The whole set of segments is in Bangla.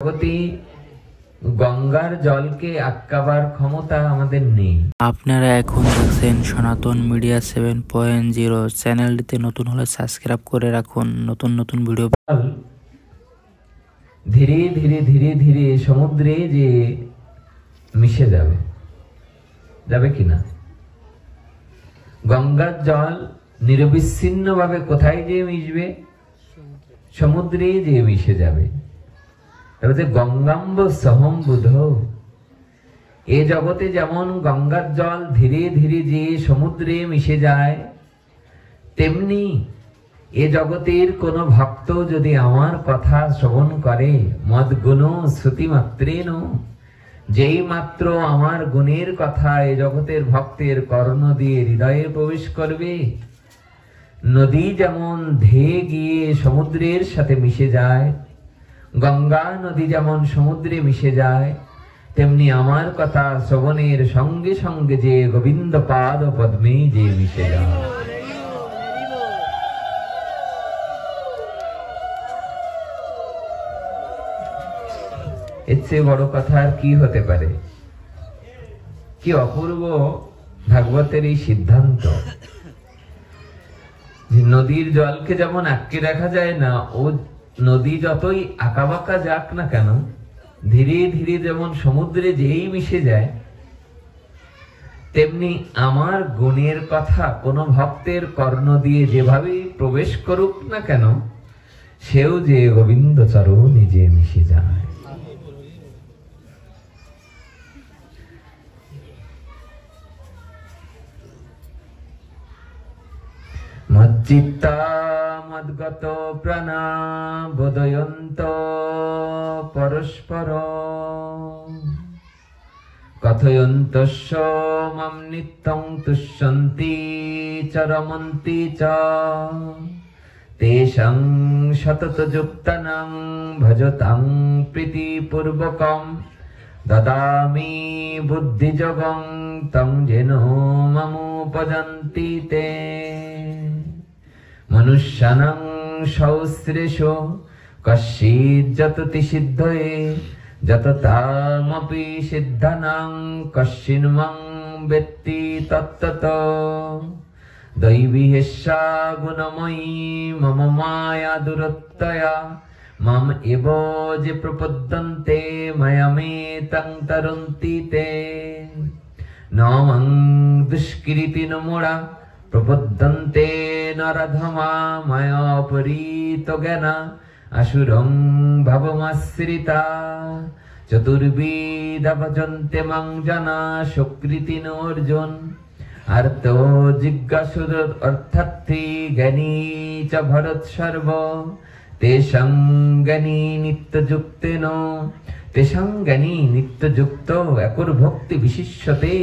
জগতে গঙ্গার জলকে আটকাবার ক্ষমতা আমাদের নেই। আপনারা এখন দেখছেন সনাতন মিডিয়া 7.0 চ্যানেলটিতে নতুন হলে সাবস্ক্রাইব করে রাখুন নতুন নতুন ভিডিও। ধীরে ধীরে ধীরে ধীরে সমুদ্রে যে মিশে যাবে কিনা? গঙ্গার জল নিরবিচ্ছিন্নভাবে কোথায় যে মিশবে? সমুদ্রে যে মিশে যাবে। গঙ্গাম্ব সহম বুধ। এ জগতে যেমন গঙ্গার জল ধীরে ধীরে যে সমুদ্রে মিশে যায়, তেমনি এ জগতের কোন ভক্ত যদি আমার কথা শ্রবণ করে, মদ্গুণ শ্রুতি মাত্রেন, যেই মাত্র আমার গুণের কথা এ জগতের ভক্তের কর্ণ দিয়ে হৃদয়ে প্রবেশ করবে, নদী যেমন ধেয়ে গিয়ে সমুদ্রের সাথে মিশে যায়, গঙ্গা নদী যেমন সমুদ্রে মিশে যায়, তেমনি আমার কথা শ্রবণের সঙ্গে সঙ্গে যে গোবিন্দ পাদ পদ্মে যে মিশে যায়। এর চেয়ে বড় কথা আর কি হতে পারে? কি অপূর্ব ভাগবতের এই সিদ্ধান্ত যে নদীর জলকে যেমন আটকে রাখা যায় না, ও নদী যতই আঁকাবাঁকা যাক না কেন, ধীরে ধীরে যেমন সমুদ্রে যেই মিশে যায়, তেমনি আমার গুণের কথা কোন ভক্তের কর্ণ দিয়ে যেভাবে প্রবেশ করুক না কেন, সেও যে গোবিন্দ চরণে যে মিশে যায়। মজ্জিত্তা মদ্গত প্রাণা বোধয়ন্ত পরস্পর কথয়ন্তস্য মাম নিত্যং তুষ্যন্তি চ রমন্তি চ তেষাং সততযুক্তানাং ভজতাং প্রীতিপূর্বকং দদামি বুদ্ধিযোগং তং যেন মামুপজন্তি তে। মনুষ্যানাং সহস্রেষু কশ্চিৎ যততি সিদ্ধয়ে যততামপি সিদ্ধানাং কশ্চিন্মং বেত্তি তত্ত্বতো। দৈবী হেষ্যা গুণময়ী মম মায়া দুরত্যয়া মাম এব যে প্রপদ্যন্তে মায়ামেতং তরন্তি তে। নমং দুষ্কৃতি নমুড়া প্রপদ্যন্তে নরধমা মায়া পরীত জ্ঞানা আসুরং ভবমাশ্রিতা। চতুর্বিধা ভজন্তে মাং জনা সুকৃতিন অর্জুন আর্ত জিজ্ঞাসুর অর্থার্থী জ্ঞানী চ ভরত সর্ব। তেষাং জ্ঞানী নিত্যযুক্তেন তেষাং জ্ঞানী নিত্যযুক্ত একুর ভক্তি বিশিষ্যতে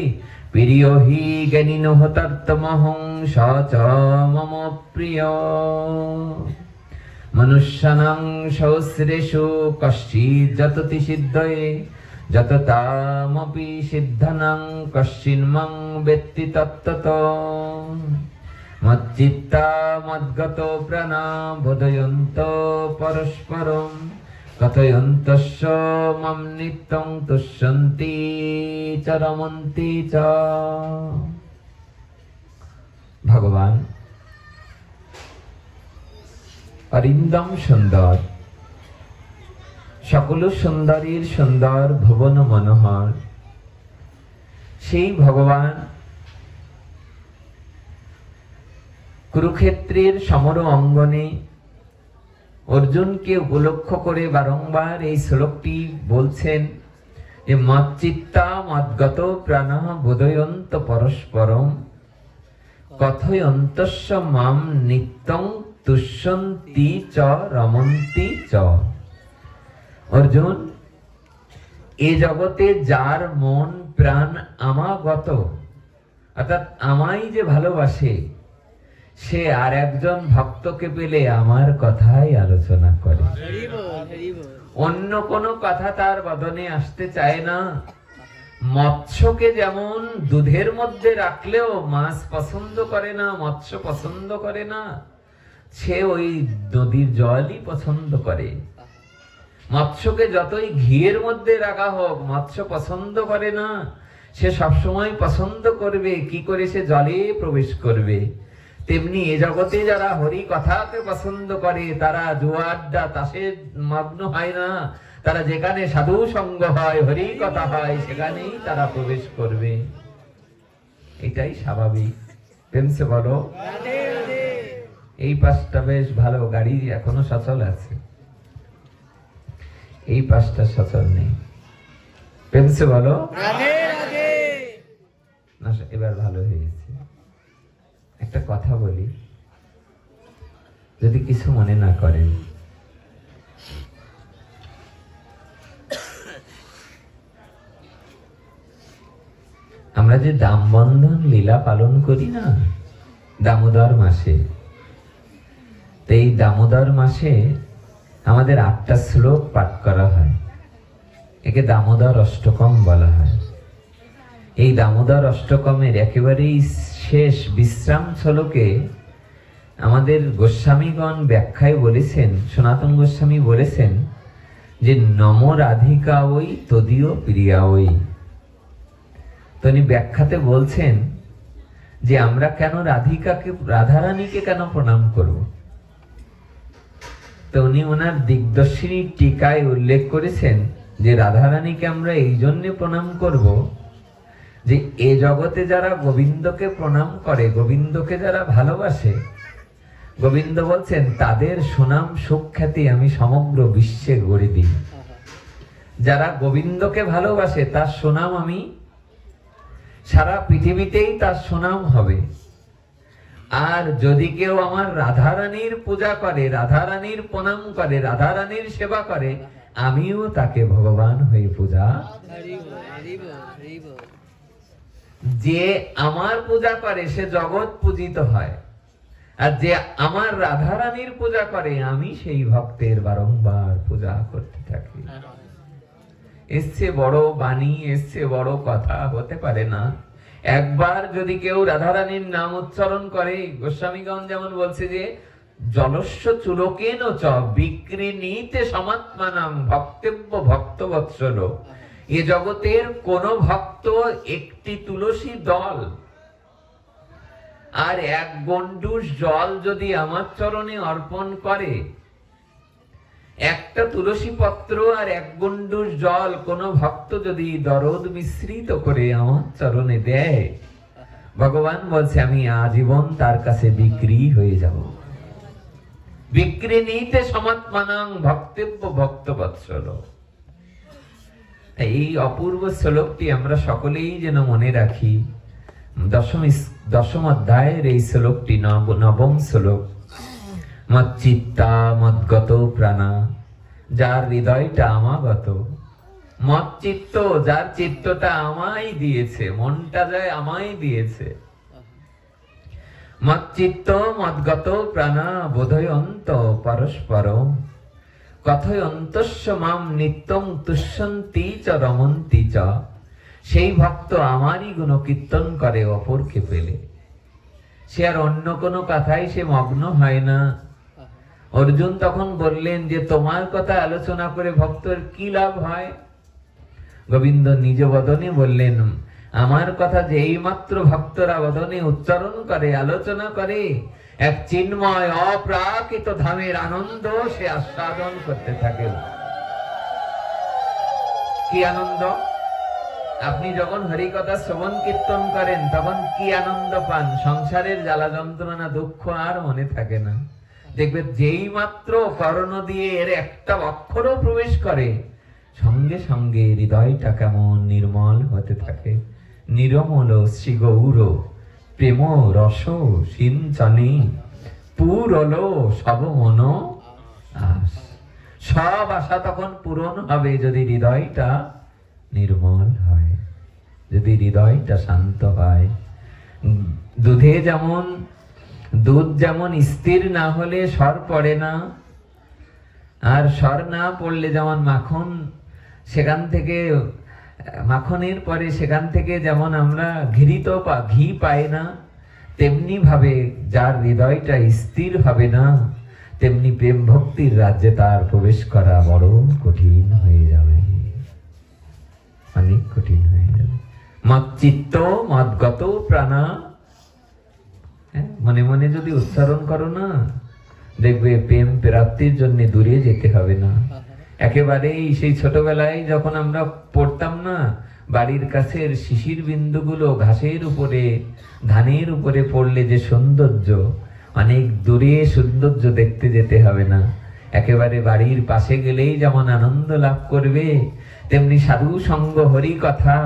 প্রিয় হি জ্ঞানীন হতার্থমহং স চ মম প্রিয়। মনুষ্যানাং সহস্রেষু কশ্চিৎ যততি সিদ্ধয়ে যততামপি সিদ্ধানাং কশ্চিন্মং বেত্তি তত্ত্বতো। মজ্জিত্তা মদ্গত প্রাণা বোধয়ন্ত পরস্পরং কথয়ন্তস্য মাম নিত্যং তুষ্যন্তি চ রমন্তি চ। ভগবান অরিন্দম সুন্দর, সকল সুন্দরীর সুন্দর, ভুবন মনোহর। সেই ভগবান কুরুক্ষেত্রের সমর অঙ্গনে অর্জুনকে উপলক্ষ করে বারংবার এই শ্লোকটি বলছেন যে মচ্চিত্তা মদ্গত প্রাণা বোধয়ন্ত পরস্পরম কথয়ন্তস্য মাম নিত্যং তুষ্যন্তি চ রমন্তি চ। অর্জুন, এ জগতে যার মন প্রাণ আমাগত, অর্থাৎ আমায় যে ভালোবাসে, সে আর একজন ভক্তকে পেলে আমার কথাই আলোচনা করে, অন্য কোনো কথা তার বদনে আসতে চায় না। মৎস্যকে যেমন দুধের মধ্যে রাখলেও মাছ পছন্দ করে না, মৎস্য পছন্দ করে না, সে ওই নদীর জলই পছন্দ করে। মৎস্যকে যতই ঘিয়ের মধ্যে রাখা হোক, মৎস্য পছন্দ করে না, সে সবসময় পছন্দ করবে কি করে সে জলে প্রবেশ করবে। তেমনি এ জগতে যারা হরি কথাকে পছন্দ করে তারা জুয়া আড্ডা তাসে মগ্ন হয় না, তারা যেখানে সাধু সঙ্গ হয়, হরি কথা হয়, সেখানেই তারা প্রবেশ করবে। এটাই স্বাভাবিক। প্রেমসে বলো। এই পাশটা বেশ ভালো, গাড়ি এখনো সচল আছে, এই পাশটা সচল নেই। প্রেমসে বলো। না, এবার ভালো হয়ে গেছে। একটা কথা বলি, যদি কিছু মনে না করেন। আমরা যে দামবন্ধন লীলা পালন করি না দামোদর মাসে, তো এই দামোদর মাসে আমাদের 8টা শ্লোক পাঠ করা হয়, একে দামোদর অষ্টকম বলা হয়। এই দামোদর অষ্টকমের একেবারেই শেষ বিশ্রাম শ্লোকে আমাদের গোস্বামীগণ ব্যাখ্যায় বলেছেন, সনাতন গোস্বামী বলেছেন যে নম রাধিকা ওই তদীয় প্রিয়া ওই। তিনি ব্যাখ্যাতে বলছেন যে আমরা কেন রাধিকাকে, রাধারানীকে কেন প্রণাম করব। তো উনি ওনার দিগদর্শিনী টিকায় উল্লেখ করেছেন যে রাধারানীকে আমরা এই জন্য প্রণাম করব যে এ জগতে যারা গোবিন্দকে প্রণাম করে, গোবিন্দকে যারা ভালোবাসে, গোবিন্দ বলছেন তাদের সুনাম সুখ্যাতি আমি সমগ্র বিশ্বে গড়ে দিই। যারা গোবিন্দকে ভালোবাসে তার সুনাম আমি সারা পৃথিবীতেই তার সুনাম হবে। আর যদি কেউ আমার রাধারানীর পূজা করে, রাধারানীর প্রণাম করে, রাধারানীর সেবা করে, আমিও তাকে ভগবান হয়ে পূজা। যে আমার পূজা করে সে জগৎ পূজিত হয়, আর যে আমার রাধারানীর পূজা করে আমি সেই ভক্তের বারংবার পূজা করতে থাকি। এসছে বড় বাণী, এসছে বড় কথা হতে পারে না। একবার যদি কেউ রাধারানীর নাম উচ্চারণ করে, গোস্বামীগণ যেমন বলছে যে জলস্য চুলকেন চ বিক্রিনীতে সমাত্মানাং ভক্তব্য ভক্তবৎসল। এ জগতের কোন ভক্ত একটি তুলসী দল আর 1 গণ্ডূষ জল যদি আমার চরণে অর্পণ করে, একটা তুলসী পত্র আর 1 গণ্ডূষ জল কোন ভক্ত যদি দরদ মিশ্রিত করে আমার চরণে দেয়, ভগবান বলছে আমি আজীবন তার কাছে বিক্রি হয়ে যাব। বিক্রি নিতে সমাত্মানাং ভক্তব্য ভক্তবৎসল। এই অপূর্ব শ্লোকটি আমরা সকলেই যেন মনে রাখি। দশম অধ্যায়ের এই শ্লোকটি, 9ম শ্লোক। মচ্চিত্তা মদ্গত প্রাণা, যার হৃদয়টা আমাগত। মচ্চিত্ত, যার চিত্তটা আমায় দিয়েছে, মনটা যায় আমায় দিয়েছে। মচ্চিত্ত মদ্গত প্রাণা বোধয়ন্ত পরস্পর কথয়ন্তস্য মাম নিত্যং তুষ্যন্তি চ রমন্তি চ। সেই ভক্ত আমারই গুণ কীর্তন করে অপরকে পেলে, সে আর অন্য কোনো কথায় সে মগ্ন হয় না। অর্জুন তখন বললেন যে তোমার কথা আলোচনা করে ভক্তের কি লাভ হয়? গোবিন্দ নিজ বদনে বললেন আমার কথা যেই মাত্র ভক্তরা বদনে উচ্চারণ করে, আলোচনা করে, এক চিন্ময় অপ্রাকৃত ধামের আনন্দ সে আস্বাদন করতে থাকে। কি আনন্দ! আপনি যখন হরি কথা শ্রবণ কীর্তন করেন তখন কি আনন্দ পান! সংসারের জ্বালা যন্ত্রণা দুঃখ আর মনে থাকে না। দেখবে যেই মাত্র কর্ণ দিয়ে এর একটা অক্ষরও প্রবেশ করে, সঙ্গে সঙ্গে হৃদয়টা কেমন নির্মল হতে থাকে। নিরমল শ্রী গৌর প্রেম রস সিঞ্চনে পুরল সব মন আস। সব আশা তখন পূরণ হবে যদি হৃদয়টা নির্মল হয়, যদি হৃদয়টা শান্ত হয়। দুধ যেমন স্থির না হলে সর পড়ে না, আর সর না পড়লে যেমন মাখন সেখান থেকে, মাখনের পরে সেখান থেকে যেমন আমরা ঘি পাই না, তেমনি ভাবে যার হৃদয়টা স্থির হবে না, তেমনি প্রেম ভক্তির রাজ্যে তার প্রবেশ করা বড় কঠিন হয়ে যাবে, অনেক কঠিন হয়ে যাবে। মচ্চিত্ত মদগত প্রাণা, মনে মনে যদি উচ্চারণ করো না, দেখবে প্রেম প্রাপ্তির জন্য দূরে যেতে হবে না। একেবারেই সেই ছোটবেলায় যখন আমরা পড়তাম না, বাড়ির কাছের শিশির বিন্দুগুলো ঘাসের উপরে ধানের উপরে পড়লে যে সৌন্দর্য, অনেক দূরে সৌন্দর্য দেখতে যেতে হবে না, একেবারে বাড়ির পাশে গেলেই যেমন আনন্দ লাভ করবে, তেমনি সাধু সঙ্গ হরি কথা,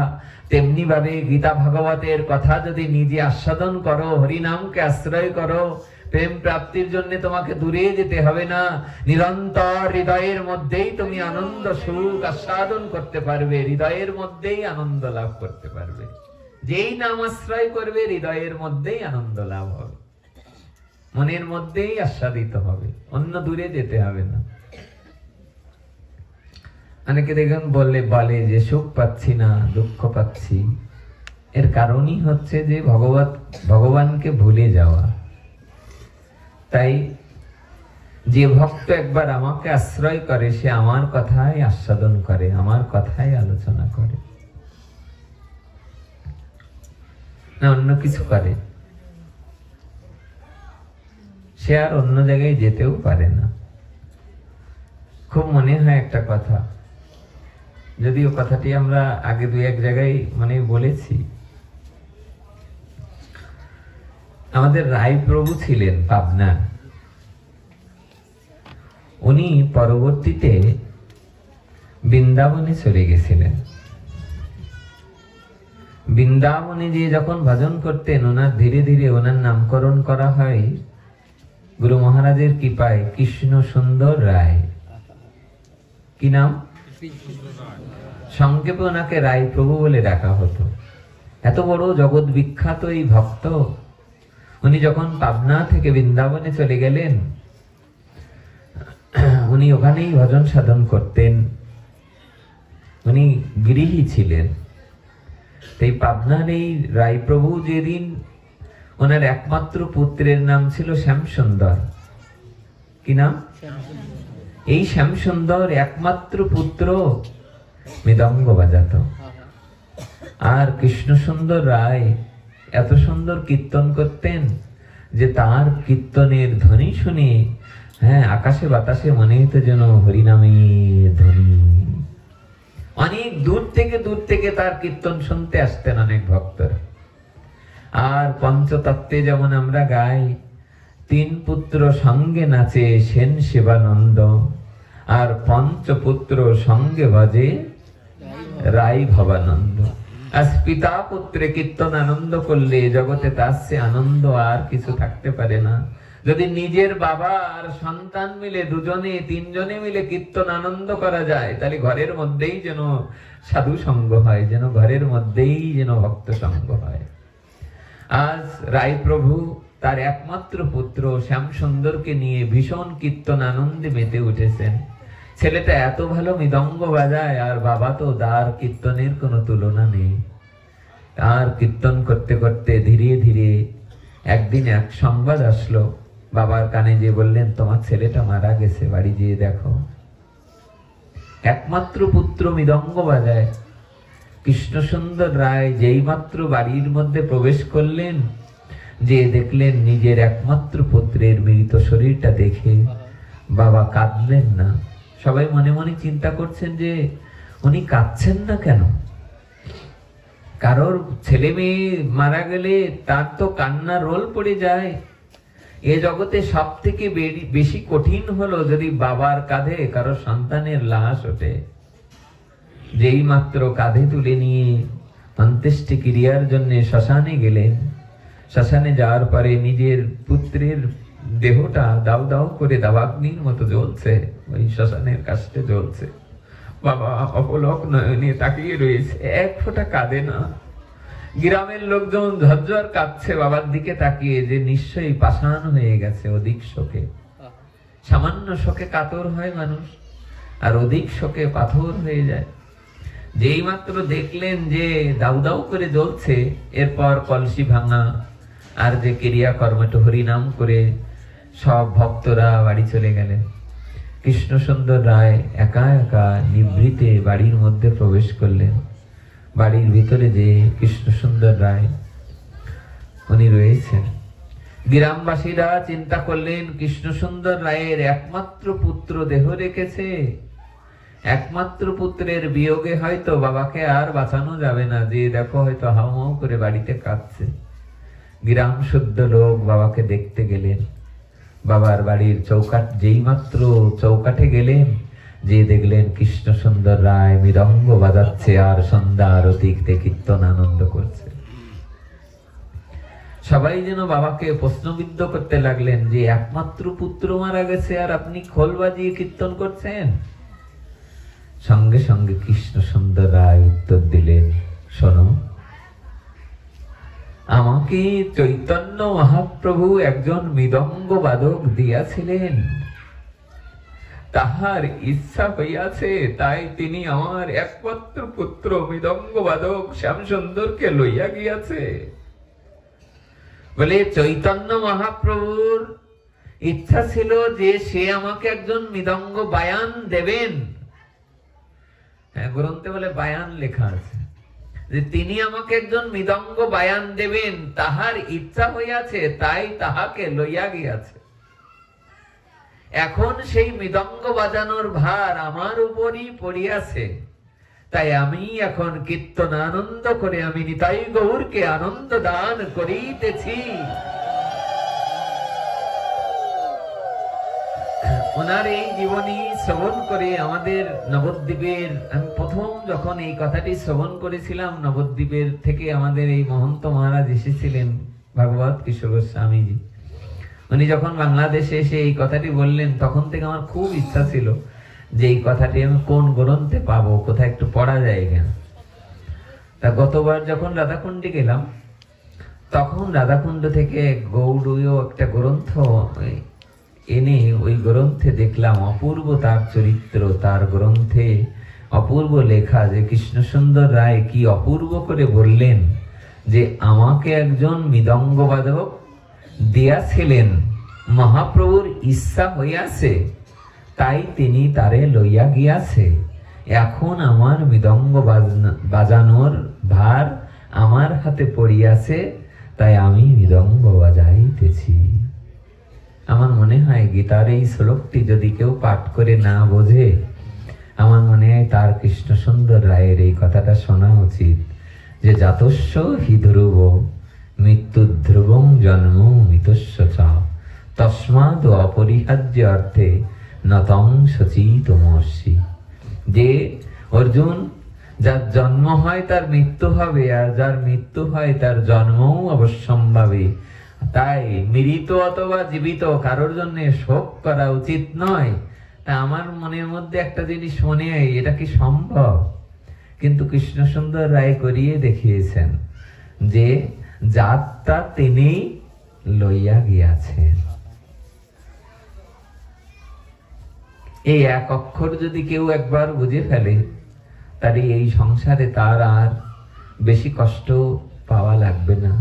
তেমনি ভাবে গীতা ভাগবতের কথা যদি নিজে আস্বাদন করো, হরিনামকে আশ্রয় করো, প্রেম প্রাপ্তির জন্য তোমাকে দূরে যেতে হবে না। নিরন্তর হৃদয়ের মধ্যেই তুমি আনন্দ সুখ আস্বাদন করতে পারবে, হৃদয়ের মধ্যেই আনন্দ লাভ করতে পারবে। যেই নাম আশ্রয় করবে হৃদয়ের মধ্যেই আনন্দ লাভ হবে, মনের মধ্যেই আস্বাদিত হবে, অন্য দূরে যেতে হবে না। অনেকে দেখুন বলে যে সুখ পাচ্ছি না, দুঃখ পাচ্ছি। এর কারণই হচ্ছে যে ভগবানকে ভুলে যাওয়া। তাই যে ভক্ত একবার আমাকে আশ্রয় করে, সে আমার কথাই আস্বাদন করে, আমার কথাই আলোচনা করে, না অন্য কিছু করে। সে আর অন্য জায়গায় যেতেও পারে না। খুব মনে হয় একটা কথা, যদিও কথাটি আমরা আগে দুই এক জায়গায় বলেছি। আমাদের রায় প্রভু ছিলেন পাবনা, উনি পরবর্তীতে বৃন্দাবনে চলে গেছিলেন। বৃন্দাবনে যে যখন ভজন করতেন, ওনার ধীরে ধীরে ওনার নামকরণ করা হয় গুরু মহারাজের কৃপায় কৃষ্ণ সুন্দর রায়। কি নাম? সংক্ষেপে ওনাকে রায় প্রভু বলে ডাকা হতো। এত বড় জগৎ বিখ্যাত এই ভক্ত, উনি যখন পাবনা থেকে বৃন্দাবনে চলে গেলেন, উনি ওখানেই ভজন সাধন করতেন। উনি গৃহী ছিলেন। এই পাবনার এই রায় প্রভু যেদিন, ওনার একমাত্র পুত্রের নাম ছিল শ্যামসুন্দর। কি নাম? এই শ্যামসুন্দর একমাত্র পুত্র মৃদঙ্গ বাজাতো। আর কৃষ্ণ সুন্দর রায় এত সুন্দর কীর্তন করতেন যে তার কীর্তনের ধ্বনি শুনে আকাশে বাতাসে মনে হতো যেন হরিনামের ধ্বনি। অনেক দূর থেকে তার কীর্তন শুনতে আসতেন অনেক ভক্তরা। আর পঞ্চতত্ত্বে যেমন আমরা গাই, তিন পুত্র সঙ্গে নাচে সেন শিবানন্দ, আর পঞ্চপুত্র সঙ্গে বাজে রাই ভবানন্দ। আজ পিতা পুত্রে কীর্তন আনন্দ করলে জগতে তার চেয়ে আনন্দ আর কিছু থাকতে পারে না। যদি নিজের বাবা আর সন্তান মিলে দুজনে তিনজনে মিলে কীর্তন আনন্দ করা যায়, তাহলে ঘরের মধ্যেই যেন সাধু সঙ্গ হয়, যেন ঘরের মধ্যেই যেন ভক্ত সঙ্গ হয়। আজ রায় প্রভু তার একমাত্র পুত্র শ্যামসুন্দরকে নিয়ে ভীষণ কীর্তন আনন্দে মেতে উঠেছেন। ছেলেটা এত ভালো মৃদঙ্গ বাজায়, আর বাবা তো তার কীর্তনের কোনো তুলনা নেই। আর কীর্তন করতে করতে ধীরে ধীরে একদিন এক সংবাদ আসলো, বাবার কানে যে বললেন তোমার ছেলেটা মারা গেছে, বাড়ি যেয়ে দেখো। একমাত্র পুত্র মৃদঙ্গ বাজায়। কৃষ্ণ সুন্দর রায় যেই মাত্র বাড়ির মধ্যে প্রবেশ করলেন, যে দেখলেন নিজের একমাত্র পুত্রের মৃত শরীরটা দেখে বাবা কাঁদলেন না। সবাই মনে মনে চিন্তা করছেন যে উনি কাঁদছেন না কেন? কারোর ছেলে মেয়ে মারা গেলে তার তো কান্না রোল পড়ে যায়। এ জগতে সব থেকে বেশি কঠিন হলো যদি বাবার কাঁধে কারো সন্তানের লাশ ওঠে। যেই মাত্র কাঁধে তুলে নিয়ে অন্ত্যেষ্টি ক্রিয়ার জন্য শ্মশানে গেলেন, শ্মশানে যাওয়ার পরে নিজের পুত্রের দেহটা দাউ দাউ করে দাবাগ্নির মতো জ্বলছে, ওই শ্মশানের কাছে জ্বলছে। বাবা অপলক নয়নে তাকিয়ে রয়েছে, এক ফোঁটা কাঁদে না। গ্রামের লোকজন ঝরঝর কাঁদছে বাবার দিকে তাকিয়ে, যে নিশ্চয়ই পাষাণ হয়ে গেছে অধিক শোকে। সামান্য শোকে কাতর হয় মানুষ, আর অধিক শোকে পাথর হয়ে যায়। যেই মাত্র দেখলেন যে দাউ দাউ করে জ্বলছে, এরপর কলসি ভাঙা আর যে ক্রিয়াকর্মটা হরিনাম করে সব ভক্তরা বাড়ি চলে গেলেন। কৃষ্ণসুন্দর রায় একা একা নিভৃতে বাড়ির মধ্যে প্রবেশ করলেন। বাড়ির ভিতরে যে কৃষ্ণসুন্দর রায় উনি রয়েছেন। গ্রামবাসীরা চিন্তা করলেন কৃষ্ণসুন্দর রায়ের একমাত্র পুত্র দেহ রেখেছে, একমাত্র পুত্রের বিয়োগে হয়তো বাবাকে আর বাঁচানো যাবে না, যে দেখো হয়তো হাউমাউ করে বাড়িতে কাঁদছে। গ্রাম শুদ্ধ লোক বাবাকে দেখতে গেলেন। বাবার বাড়ির চৌকাট যেই মাত্র চৌকাঠে গেলেন, যে দেখলেন কৃষ্ণসুন্দর রায় মৃদঙ্গ বাজাচ্ছে আর সন্ধ্যা আরতিতে কীর্তন আনন্দ করছে। সবাই যেন বাবাকে প্রশ্নবিদ্ধ করতে লাগলেন যে একমাত্র পুত্র মারা গেছে আর আপনি খোল বাজিয়ে কীর্তন করছেন। সঙ্গে সঙ্গে কৃষ্ণসুন্দর রায় উত্তর দিলেন, শোনো, আমাকে চৈতন্য মহাপ্রভু একজন মৃদঙ্গ বাদক দিয়াছিলেন, তাহার ইচ্ছা হইয়াছে, তাই তিনি আমার একমাত্র পুত্র মৃদঙ্গ বাদক শ্যামসুন্দরকে লইয়া গিয়াছে। বলে চৈতন্য মহাপ্রভুর ইচ্ছা ছিল যে সে আমাকে একজন মৃদঙ্গ বায়ান দেবেন। গ্রন্থে বলে বায়ান লেখা আছে যে তিনি আমাকে একজন মৃদঙ্গ বায়ান দেবেন, তাহার ইচ্ছা হইয়াছে, তাই তাহাকে লইয়া গিয়াছে। এখন সেই মৃদঙ্গ বাজানোর ভার আমার উপরই পড়িয়াছে, তাই আমি এখন কীর্তন আনন্দ করে আমি নিতাই গৌরকে আনন্দ দান করিতেছি। ওনার এই জীবনী শ্রবণ করে আমাদের নবদ্বীপের, আমি প্রথম যখন এই কথাটি শ্রবণ করেছিলাম, নবদ্বীপের থেকে আমাদের এই মহন্ত মহারাজ এসেছিলেন ভাগবত কিশোর গোস্বামীজি। উনি যখন বাংলাদেশে এসে এই কথাটি বললেন, তখন থেকে আমার খুব ইচ্ছা ছিল যে এই কথাটি আমি কোন গ্রন্থে পাবো, কোথায় একটু পড়া যায় কেন। তা গতবার যখন রাধাকুণ্ডে গেলাম, তখন রাধাকুণ্ড থেকে গৌড়ীয় একটা গ্রন্থ এনে ওই গ্রন্থে দেখলাম অপূর্ব তার চরিত্র, তার গ্রন্থে অপূর্ব লেখা যে কৃষ্ণসুন্দর রায় কি অপূর্ব করে বললেন যে আমাকে একজন মৃদঙ্গ বাদক দিয়াছিলেন, মহাপ্রভুর ইচ্ছা হইয়াছে, তাই তিনি তারে লইয়া গিয়াছে। এখন আমার মৃদঙ্গ বাজানোর ভার আমার হাতে পড়িয়াছে, তাই আমি মৃদঙ্গ বাজাইতেছি। আমার মনে হয় গীতার এই শ্লোকটি যদি কেউ পাঠ করে না বোঝে, আমার মনে হয় তার কৃষ্ণসুন্দর রায়ের এই কথাটা শোনা উচিত যে জাতস্য হি ধ্রুব মৃত্যু ধ্রুবং জন্ম মৃতস্য চ তস্মাদ অপরিহার্য অর্থে নতং সচিতমস্যি। যে অর্জুন, যার জন্ম হয় তার মৃত্যু হবে, আর যার মৃত্যু হয় তার জন্মও অবশ্যম্ভাবী। তাই মৃত অথবা জীবিত কারোর জন্য শোক করা উচিত নয়। তা আমার মনের মধ্যে একটা জিনিস মনে হয়, এটা কি সম্ভব? কিন্তু কৃষ্ণসুন্দর রায় করিয়ে দেখিয়েছেন যে যাত্রা তিনি লইয়া গিয়াছেন। এই এক অক্ষর যদি কেউ একবার বুঝে ফেলে, তাহলে এই সংসারে তার আর বেশি কষ্ট পাওয়া লাগবে না।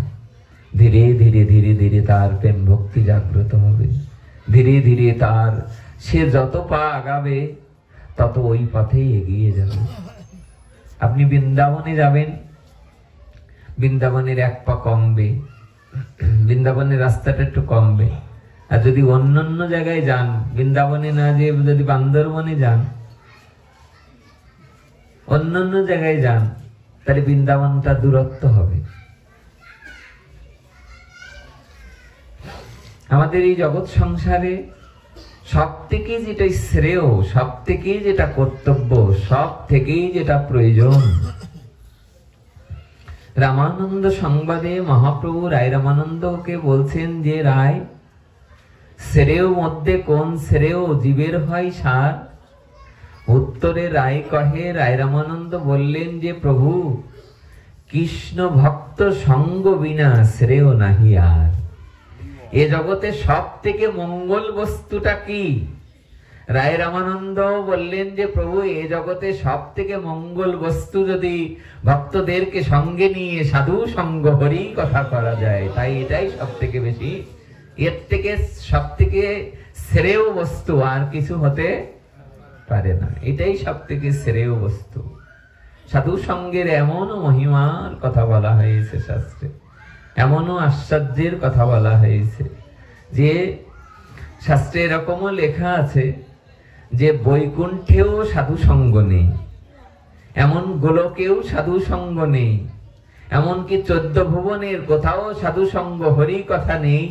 ধীরে ধীরে ধীরে ধীরে তার প্রেম ভক্তি জাগ্রত হবে। ধীরে ধীরে তার সে যত পা আগাবে তত ওই পথেই এগিয়ে যাবে। আপনি বৃন্দাবনে যাবেন, বৃন্দাবনের এক পা কমবে, বৃন্দাবনের রাস্তাটা একটু কমবে। আর যদি অন্যান্য জায়গায় যান, বৃন্দাবনে না যে যদি বান্দরবনে যান, অন্যান্য জায়গায় যান, তাহলে বৃন্দাবনটা দূরত্ব হবে। আমাদের এই জগৎ সংসারে সব থেকে যেটা শ্রেয়, সব থেকে যেটা কর্তব্য, সব থেকেই যেটা প্রয়োজন, রামানন্দ সংবাদে মহাপ্রভু রায় রামানন্দকে বলছেন যে রায়, শ্রেয় মধ্যে কোন শ্রেয় জীবের হয় সার? উত্তরে রায় কহে, রায় রামানন্দ বললেন যে প্রভু, কৃষ্ণ ভক্ত সঙ্গ বিনা শ্রেয় নাহি আর। এ জগতে সব থেকে মঙ্গল বস্তুটা কি? রায় রামানন্দ বললেন যে প্রভু, এ জগতে সব থেকে মঙ্গল বস্তু যদি ভক্তদেরকে সঙ্গে নিয়ে সাধু সঙ্গ হরি কথা করা যায়, তাই এটাই সব থেকে বেশি এর থেকে সব থেকে শ্রেয় বস্তু আর কিছু হতে পারে না। এটাই সব থেকে শ্রেয় বস্তু। সাধু সঙ্গের এমনও মহিমার কথা বলা হয়েছে শাস্ত্রে, এমনও আশ্চর্যের কথা বলা হয়েছে যে শাস্ত্রে এরকমও লেখা আছে যে বৈকুণ্ঠেও সাধু সঙ্গ নেই, এমন গোলকেও সাধু সঙ্গ নেই, এমনকি 14 ভুবনের কোথাও সাধু সঙ্গ হরি কথা নেই।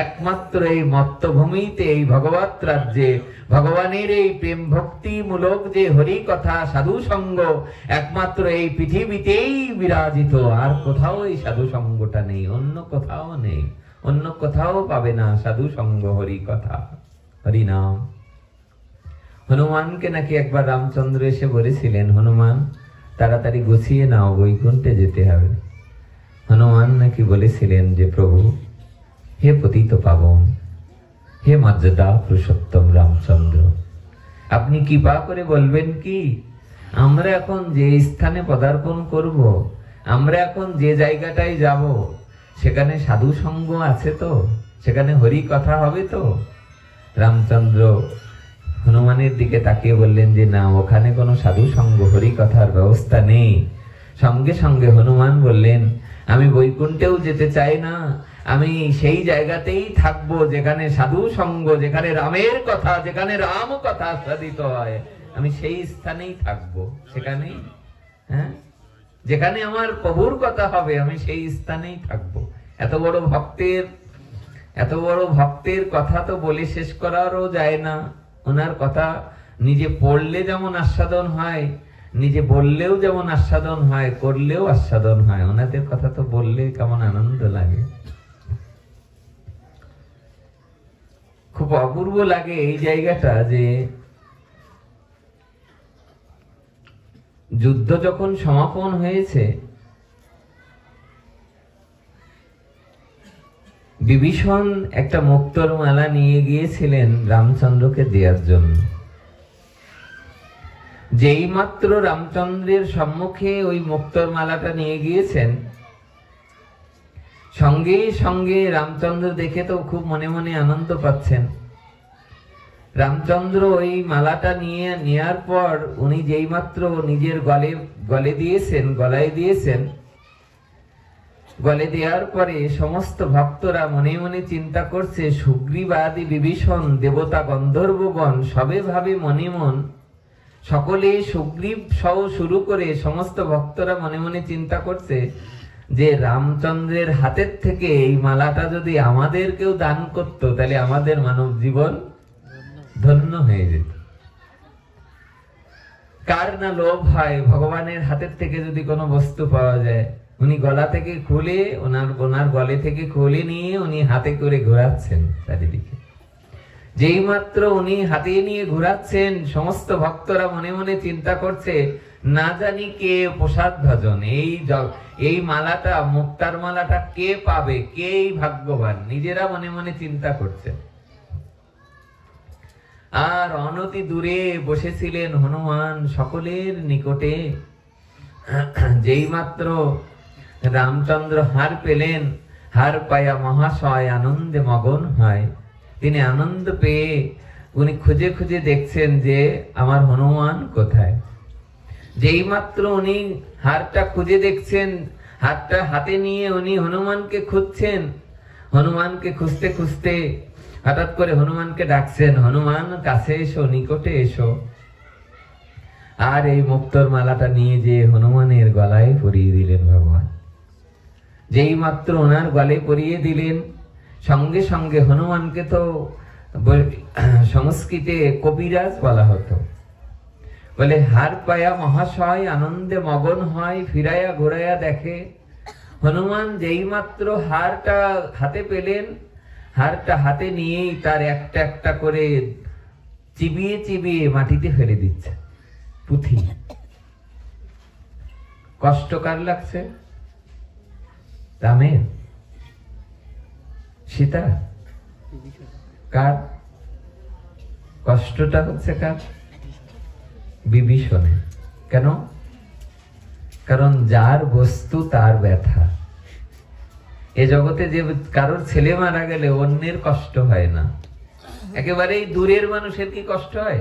একমাত্র এই মত্তভূমিতে, এই ভগবত রাজ্যে ভগবানের এই প্রেম ভক্তি মূলক যে হরি কথা সাধু সঙ্গ একমাত্র এই পৃথিবীতেই বিরাজিত। আর কোথাও এই সাধু সঙ্গটা নেই, অন্য কোথাও নেই, অন্য কোথাও পাবে না সাধু সঙ্গ হরি কথা, হরি নাম। হনুমানকে নাকি একবার রামচন্দ্র এসে বলেছিলেন, হনুমান তাড়াতাড়ি গুছিয়ে নাও, বৈকুণ্ঠে যেতে হবে। হনুমান নাকি বলেছিলেন যে প্রভু, হে পতিত পাবন, হে মর্যাদা পুরুষোত্তম রামচন্দ্র, আপনি কৃপা করে বলবেন কি আমরা এখন যে স্থানে পদার্পণ করব, আমরা এখন যে জায়গাটায় যাব, সেখানে সাধু সঙ্গ আছে তো, সেখানে হরি কথা হবে তো? রামচন্দ্র হনুমানের দিকে তাকিয়ে বললেন যে না, ওখানে কোনো সাধু সঙ্গ হরি কথার ব্যবস্থা নেই। সঙ্গে সঙ্গে হনুমান বললেন, আমি বৈকুণ্ঠেও যেতে চাই না, আমি সেই জায়গাতেই থাকবো যেখানে সাধু সঙ্গ, যেখানে রামের কথা, যেখানে রাম কথা সাধিত হয়, আমি সেই স্থানেই থাকবো, সেখানেই, হ্যাঁ, যেখানে আমার প্রভুর কথা হবে আমি সেই স্থানেই থাকবো। এত বড় ভক্তের কথা তো বলে শেষ করারও যায় না। ওনার কথা নিজে পড়লে যেমন আস্বাদন হয়, নিজে বললেও যেমন আস্বাদন হয়, করলেও আস্বাদন হয়। ওনাদের কথা তো বললে কেমন আনন্দ লাগে, খুব অপূর্ব লাগে এই জায়গাটা। যে যুদ্ধ যখন সমাপন হয়েছে, বিভীষণ একটা মুক্তোর মালা নিয়ে গিয়েছিলেন রামচন্দ্রকে দেওয়ার জন্য। যেই মাত্র রামচন্দ্রের সম্মুখে ওই মুক্তোর মালাটা নিয়ে গিয়েছেন, সঙ্গে সঙ্গে রামচন্দ্র দেখে তো খুব মনে মনে আনন্দ পাচ্ছেন। রামচন্দ্র ওই মালাটা নেওয়ার পর উনি যেই মাত্র নিজের গলায় দিয়েছেন, গলে দেওয়ার পরে সমস্ত ভক্তরা মনে মনে চিন্তা করছে, সুগ্রীব আদি বিভীষণ দেবতা গন্ধর্বগণ সবে ভাবে মনে মন, সকলে সুগ্রীব সহ শুরু করে সমস্ত ভক্তরা মনে মনে চিন্তা করছে যে রামচন্দ্রের হাতের থেকে এই মালাটা যদি আমাদের কেউ দান করত, তাহলে আমাদের মানব জীবন ধন্য হয়ে যেত। কার না লোভ হয় ভগবানের হাতের থেকে যদি কোনো বস্তু পাওয়া যায়। উনি গলা থেকে খুলে, ওনার গলে থেকে খুলে নিয়ে উনি হাতে করে ঘোরাচ্ছেন চারিদিকে। যেই মাত্র উনি হাতে নিয়ে ঘোরাচ্ছেন, সমস্ত ভক্তরা মনে মনে চিন্তা করছে, না জানি কে প্রসাদ ভজন, এই মালাটা, মুক্তার মালাটা কে পাবে, কে ভাগ্যবান, নিজেরা মনে মনে চিন্তা করছে। আর অনতি দূরে বসেছিলেন হনুমান সকলের নিকটে। যেই মাত্র রামচন্দ্র হার পেলেন, হার পায়া মহাশয় আনন্দে মগন হয়। তিনি আনন্দ পেয়ে উনি খুঁজে খুঁজে দেখছেন যে আমার হনুমান কোথায়। যেই মাত্র উনি হারটা খুঁজে দেখছেন, হারটা হাতে নিয়ে উনি হনুমানকে খুঁজছেন। হনুমানকে খুঁজতে খুঁজতে হঠাৎ করে হনুমানকে ডাকছেন, হনুমান কাছে এসো, নিকটে এসো। আর এই মুক্তোর মালাটা নিয়ে যে হনুমানের গলায় পরিয়ে দিলেন ভগবান। যেই মাত্র ওনার গলে পরিয়ে দিলেন, সঙ্গে সঙ্গে হনুমানকে তো সংস্কৃতে কবিরাজ বলা হতো, বলে হার পায়া মহাশয় আনন্দে মগন হয়, ফিরাইয়া ঘোরাইয়া দেখে। হনুমান যেই মাত্র হারটা হাতে পেলেন, হারটা হাতে নিয়েই তার একটা একটা করে চিবিয়ে চিবিয়ে মাটিতে ফেলে দিচ্ছে। পুঁথি কষ্ট কার লাগছে? রামের? সীতা? কার কষ্টটা হচ্ছে? কার? বিভীষণের। কেন? কারণ যার বস্তু তার ব্যথা। এ জগতে যে কারোর ছেলে মারা গেলে অন্যের কষ্ট হয় না, একেবারেই দূরের মানুষের কি কষ্ট হয়?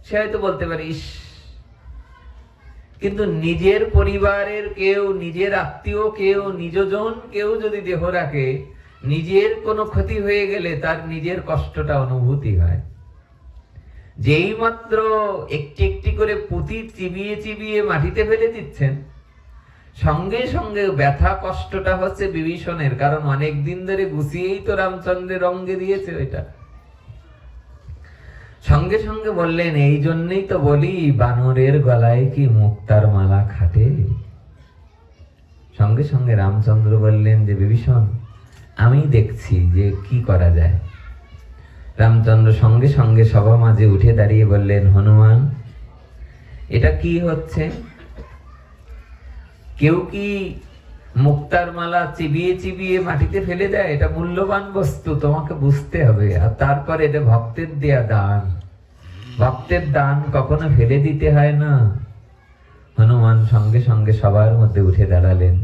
সে হয়তো বলতে পারে ইস, কিন্তু নিজের পরিবারের কেউ, নিজের আত্মীয় কেউ, নিজজন কেউ যদি দেহ রাখে, নিজের কোনো ক্ষতি হয়ে গেলে তার নিজের কষ্টটা অনুভূতি হয়। যেই মাত্র একটি একটি করে পুঁতি চিবিয়ে চিবিয়ে মাটিতে ফেলে দিচ্ছেন, সঙ্গে সঙ্গে ব্যথা কষ্টটা হচ্ছে বিভীষণের, কারণ অনেক দিন ধরে গুছিয়েই তো রামচন্দ্রের অঙ্গে দিয়েছে ওইটা। সঙ্গে সঙ্গে বললেন, এই জন্যই তো বলি বানরের গলায় কি মুক্তার মালা খাটে। সঙ্গে সঙ্গে রামচন্দ্র বললেন যে বিভীষণ, আমি দেখছি যে কি করা যায়। রামচন্দ্র সঙ্গে সঙ্গে সভা মাঝে উঠে দাঁড়িয়ে বললেন, হনুমান, এটা কি হচ্ছে? কেউ কি মুক্তার মালা চিবিয়ে চিবিয়ে মাটিতে ফেলে দেয়? এটা মূল্যবান বস্তু, তোমাকে বুঝতে হবে। আর তারপর এটা ভক্তের দেয়া দান, ভক্তের দান কখনো ফেলে দিতে হয় না। হনুমান সঙ্গে সঙ্গে সবার মধ্যে উঠে দাঁড়ালেন।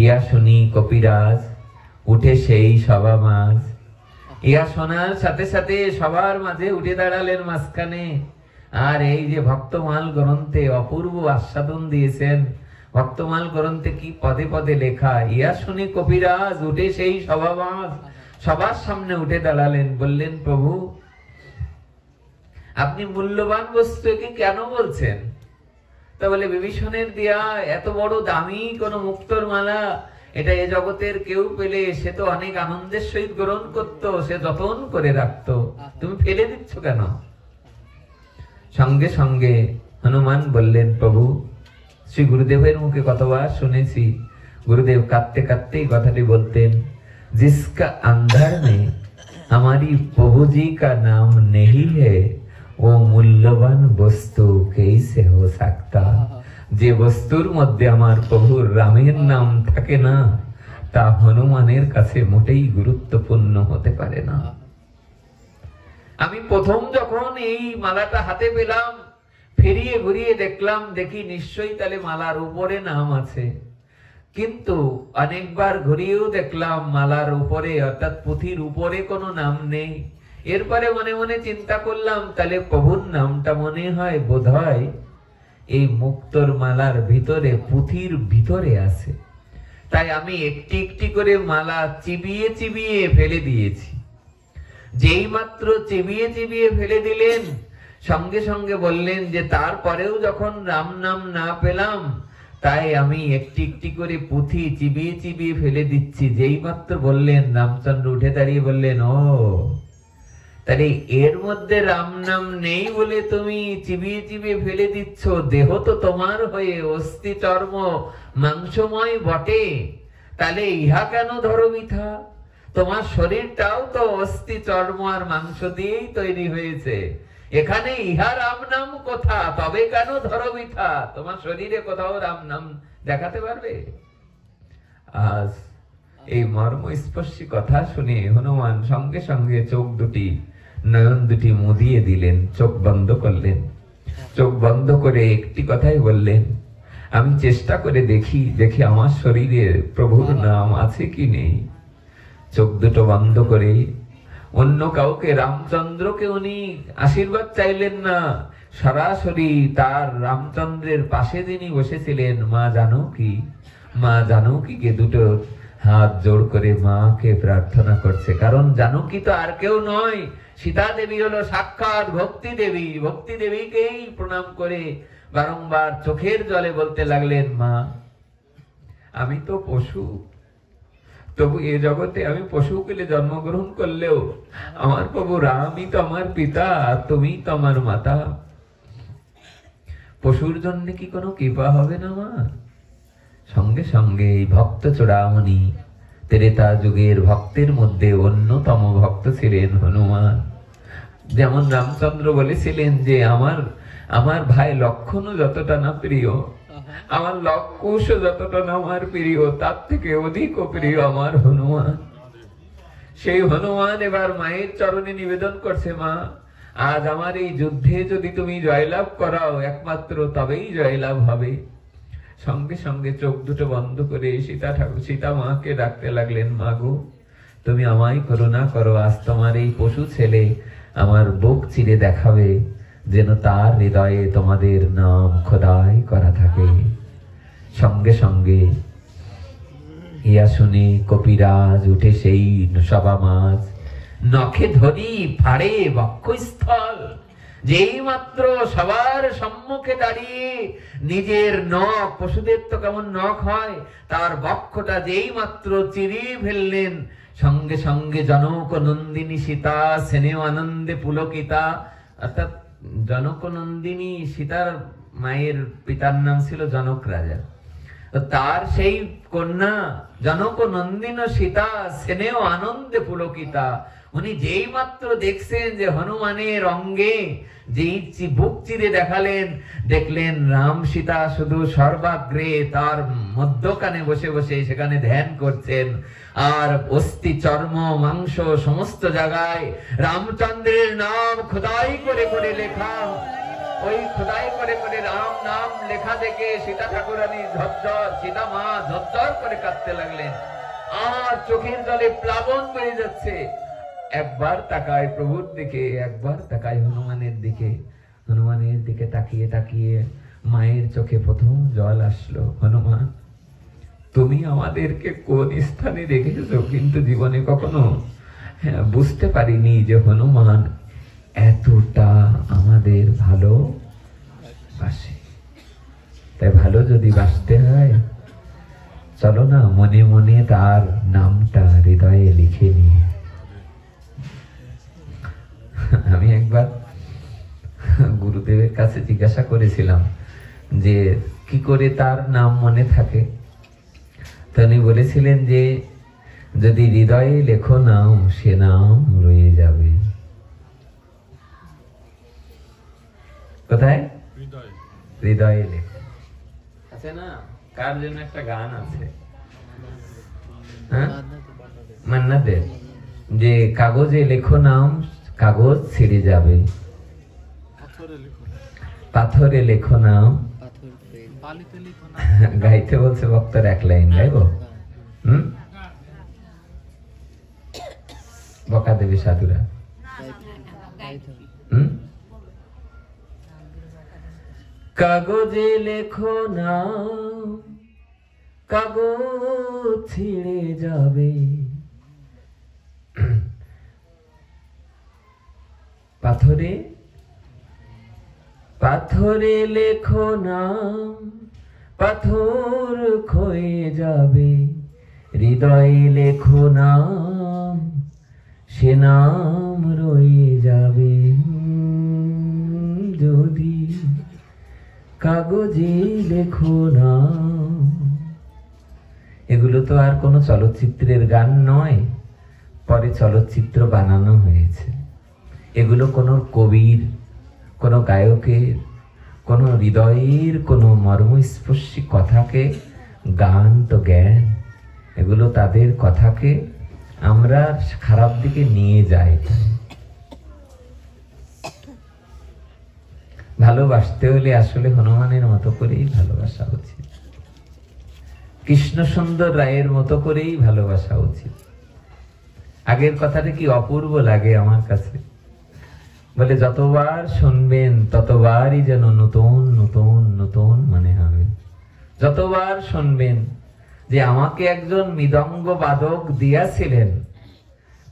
ইয়া শুনি কপিরাজ উঠে সেই সভা মাঝ, ইয়া শোনার সাথে সাথে সবার মাঝে উঠে দাঁড়ালেন মাঝখানে। আর এই যে ভক্তমাল গ্রন্থে অপূর্ব আস্বাদন দিয়েছেন, ভক্তমাল গ্রন্থে কি পদে পদে লেখা, ইয়া শুনি কপিরাজ উঠে সেই সভা মাঝ, সবার সামনে উঠে দাঁড়ালেন। বললেন, প্রভু আপনি মূল্যবান বস্তুকে কেন বলছেন? তা বলে, বিভীষণের দেয়া এত বড় দামি কোন মুক্তোর মালা, এটা এ জগতের কেউ পেলে সে তো অনেক আনন্দের সহিত গ্রহণ করত, সে যতন করে রাখতো, তুমি ফেলে দিচ্ছ কেন? সঙ্গে সঙ্গে হনুমান বললেন, প্রভু শ্রী গুরুদেবের মুখে কতবার শুনেছি, গুরুদেব কাঁদতে কাঁদতেই কথাটি বলতেন, जिसका अंदर में हमारी प्रभु जी का नाम नहीं है वो मूल्यवान वस्तु कैसे हो सकता। যে বস্তুর মধ্যে আমার প্রভুর রামের নাম থাকে না, তা হনুমানের কাছে মোটেই গুরুত্বপূর্ণ হতে পারে না। আমি প্রথম যখন এই মালাটা হাতে পেলাম, ফিরিয়ে ঘুরিয়ে দেখলাম, দেখি নিশ্চয়ই তাহলে মালার উপরে নাম আছে, কিন্তু অনেকবার ঘুরিয়েও দেখলাম মালার উপরে অর্থাৎ পুঁথির উপরে কোনো নাম নেই। এরপরে মনে মনে চিন্তা করলাম, তাহলে প্রভুর নামটা মনে হয় বোধহয় এই মুক্তোর মালার ভিতরে, পুঁথির ভিতরে আছে। তাই আমি একটি একটি করে মালা চিবিয়ে চিবিয়ে ফেলে দিয়েছি। যেই মাত্র চিবিয়ে চিবিয়ে ফেলে দিলেন, সঙ্গে সঙ্গে বললেন যে তারপরেও যখন রাম নাম না পেলাম, তাই আমি একটি একটি করে পুঁথি চিবিয়ে চিবিয়ে ফেলে দিচ্ছি। যেই মাত্র বললেন, রামচন্দ্র উঠে দাঁড়িয়ে বললেন, ও তাহলে এর মধ্যে রাম নাম নেই বলে তুমি চিবিয়ে চিবিয়ে ফেলে দিচ্ছ। দেহ তো তোমার হয়ে অস্থি চর্ম মাংসময় বটে, তাহলে ইহা কেন ধরো মিথ্যা? তোমার শরীরটাও তো অস্থি চর্ম আর মাংস দিয়েই তৈরি হয়েছে, এখানে ইহা রাম নাম কোথা? তবে কেন ধরো মিথ্যা? তোমার শরীরে কোথাও রাম নাম দেখাতে পারবে? আজ এই মর্মস্পর্শী কথা শুনে হনুমান সঙ্গে সঙ্গে চোখ দুটি, নয়ন দুটি মুদিয়ে দিলেন, চোখ বন্ধ করলেন। চোখ বন্ধ করে একটি কথাই বললেন, আমি চেষ্টা করে দেখি আমার শরীরে প্রভুর নাম আছে কি নেই। চোখ দুটো বন্ধ করে অন্য কাউকে, রামচন্দ্রকে উনি আশীর্বাদ চাইলেন না, সরাসরি তার রামচন্দ্রের পাশে যিনি বসেছিলেন মা জানকীকে দুটো হাত জোড় করে মাকে প্রার্থনা করছে। কারণ জানকী তো আর কেউ নয়, সীতা দেবী হলো সাক্ষাৎ ভক্তি দেবী। ভক্তি দেবীকেই প্রণাম করে বারংবার চোখের জলে বলতে লাগলেন, মা আমি তো পশু, তবু এ জগতে আমি পশু কুলে জন্মগ্রহণ করলেও আমার প্রভু রামই তো আমার পিতা, তুমি তো আমার মাতা। পশুর জন্য কি কোনো কৃপা হবে না মা? সঙ্গে সঙ্গে এই ভক্ত চূড়ামণি, ত্রেতা যুগের ভক্তের মধ্যে অন্যতম ভক্ত ছিলেন হনুমান। যেমন রামচন্দ্র বলেছিলেন যে আমার ভাই লক্ষণও যতটা না প্রিয়, আমার লক্ষকুশ যতটা না আমার প্রিয়, তার থেকে অধিক প্রিয় আমার হনুমান। সেই হনুমান এবার মায়ের চরণে নিবেদন করছে, মা আজ আমার এই যুদ্ধে যদি তুমি জয়লাভ করাও, একমাত্র তবেই জয়লাভ হবে। সঙ্গে সঙ্গে চোখ দুটো বন্ধ করে সীতা মাকে ডাকতে লাগলেন, মা গো তুমি আমায় করুণা করো, আজ তোমার এই পশু ছেলে আমার বুক চিরে দেখাবে, যেন তার হৃদয়ে তোমাদের নাম খোদাই করা থাকে। সঙ্গে সঙ্গে ইয়া শুনে কপিরাজ উঠে সেই সভা মাছ নখে ধরি ফাড়ে বক্ষস্থল। যেই মাত্র সবার সম্মুখে দাঁড়িয়ে নিজের নখ, পশুদের তো কেমন নখ হয়, তার বক্ষটা যেই মাত্র চিরিয়ে ফেললেন, সঙ্গে সঙ্গে জনক নন্দিনী সীতা স্নেহ আনন্দে পুলকিতা, অর্থাৎ জনক নন্দিনী সীতার মায়ের পিতার নাম ছিল জনক রাজা, তার সেই কন্যা জনক নন্দিনী সীতা স্নেহ আনন্দে পুলকিতা, উনি যেই মাত্র দেখছেন যে হনুমানের অঙ্গে যেই বুক চিরে দেখালেন, দেখলেন রাম সীতা শুধু সর্বাগ্রে তার মধ্যখানে বসে বসে সেখানে ধ্যান করছেন, আর অস্থি চর্ম মাংস সমস্ত জায়গায় রামচন্দ্রের নাম খোদাই করে করে লেখা। ওই খোদাই করে করে রাম নাম লেখা দেখে সীতা ঠাকুরানী ঝরঝর, সীতা মা ঝরঝর করে কাঁদতে লাগলেন, আর চোখের জলে প্লাবন বেড়ে যাচ্ছে। একবার তাকায় প্রভুর দিকে, একবার তাকায় হনুমানের দিকে। হনুমানের দিকে তাকিয়ে তাকিয়ে মায়ের চোখে প্রথম জল আসলো। হনুমান, তুমি আমাদেরকে কোন স্থানে রেখেছো, কিন্তু জীবনে কখনো বুঝতে পারিনি যে হনুমান এতটা আমাদের ভালোবাসে। তাই ভালো যদি বাসতে হয়, চলো না মনে মনে তার নামটা হৃদয়ে লিখে নিয়ে। আমি একবার গুরুদেবের কাছে জিজ্ঞাসা করেছিলাম যে কি করে তার নাম মনে থাকে। তিনি বলেছিলেন যে যদি হৃদয়ে লেখো নাম, সে নাম রয়ে যাবে। কোথায়? হৃদয়ে লেখো আছে না? কার জন্য একটা গান আছে, হ্যাঁ, মান্নাদের, যে কাগজে লেখো নাম, কাগজ ছিঁড়ে যাবে, পাথরে লেখো নাম। গাইতে বলছে বক্তার, এক লাইন গাইবো? বকা দেবে সাধুরা। কাগজে লেখো নাম, কাগজ ছিঁড়ে যাবে, পাথরে পাথরে লেখো নাম, পাথর ক্ষয়ে যাবে, হৃদয়ে লেখো নাম, সে নাম রয়ে যাবে। যদি কাগজে লেখো নাম। এগুলো তো আর কোনো চলচ্চিত্রের গান নয়, পরে চলচ্চিত্র বানানো হয়েছে। এগুলো কোনো কবির, কোনো গায়কের, কোনো হৃদয়ের কোনো মর্মস্পর্শী কথাকে, গান তো জ্ঞান, এগুলো তাদের কথাকে আমরা খারাপ দিকে নিয়ে যাই। ভালোবাসতে হলে আসলে হনুমানের মতো করেই ভালোবাসা উচিত, কৃষ্ণ সুন্দর রায়ের মতো করেই ভালোবাসা উচিত। আগের কথাটা কি অপূর্ব লাগে আমার কাছে, বলে যতবার শুনবেন ততবারই যেন নতুন নতুন নতুন মনে হবে। যতবার শুনবেন যে আমাকে একজন মৃদঙ্গ বাদক দিয়াছিলেন,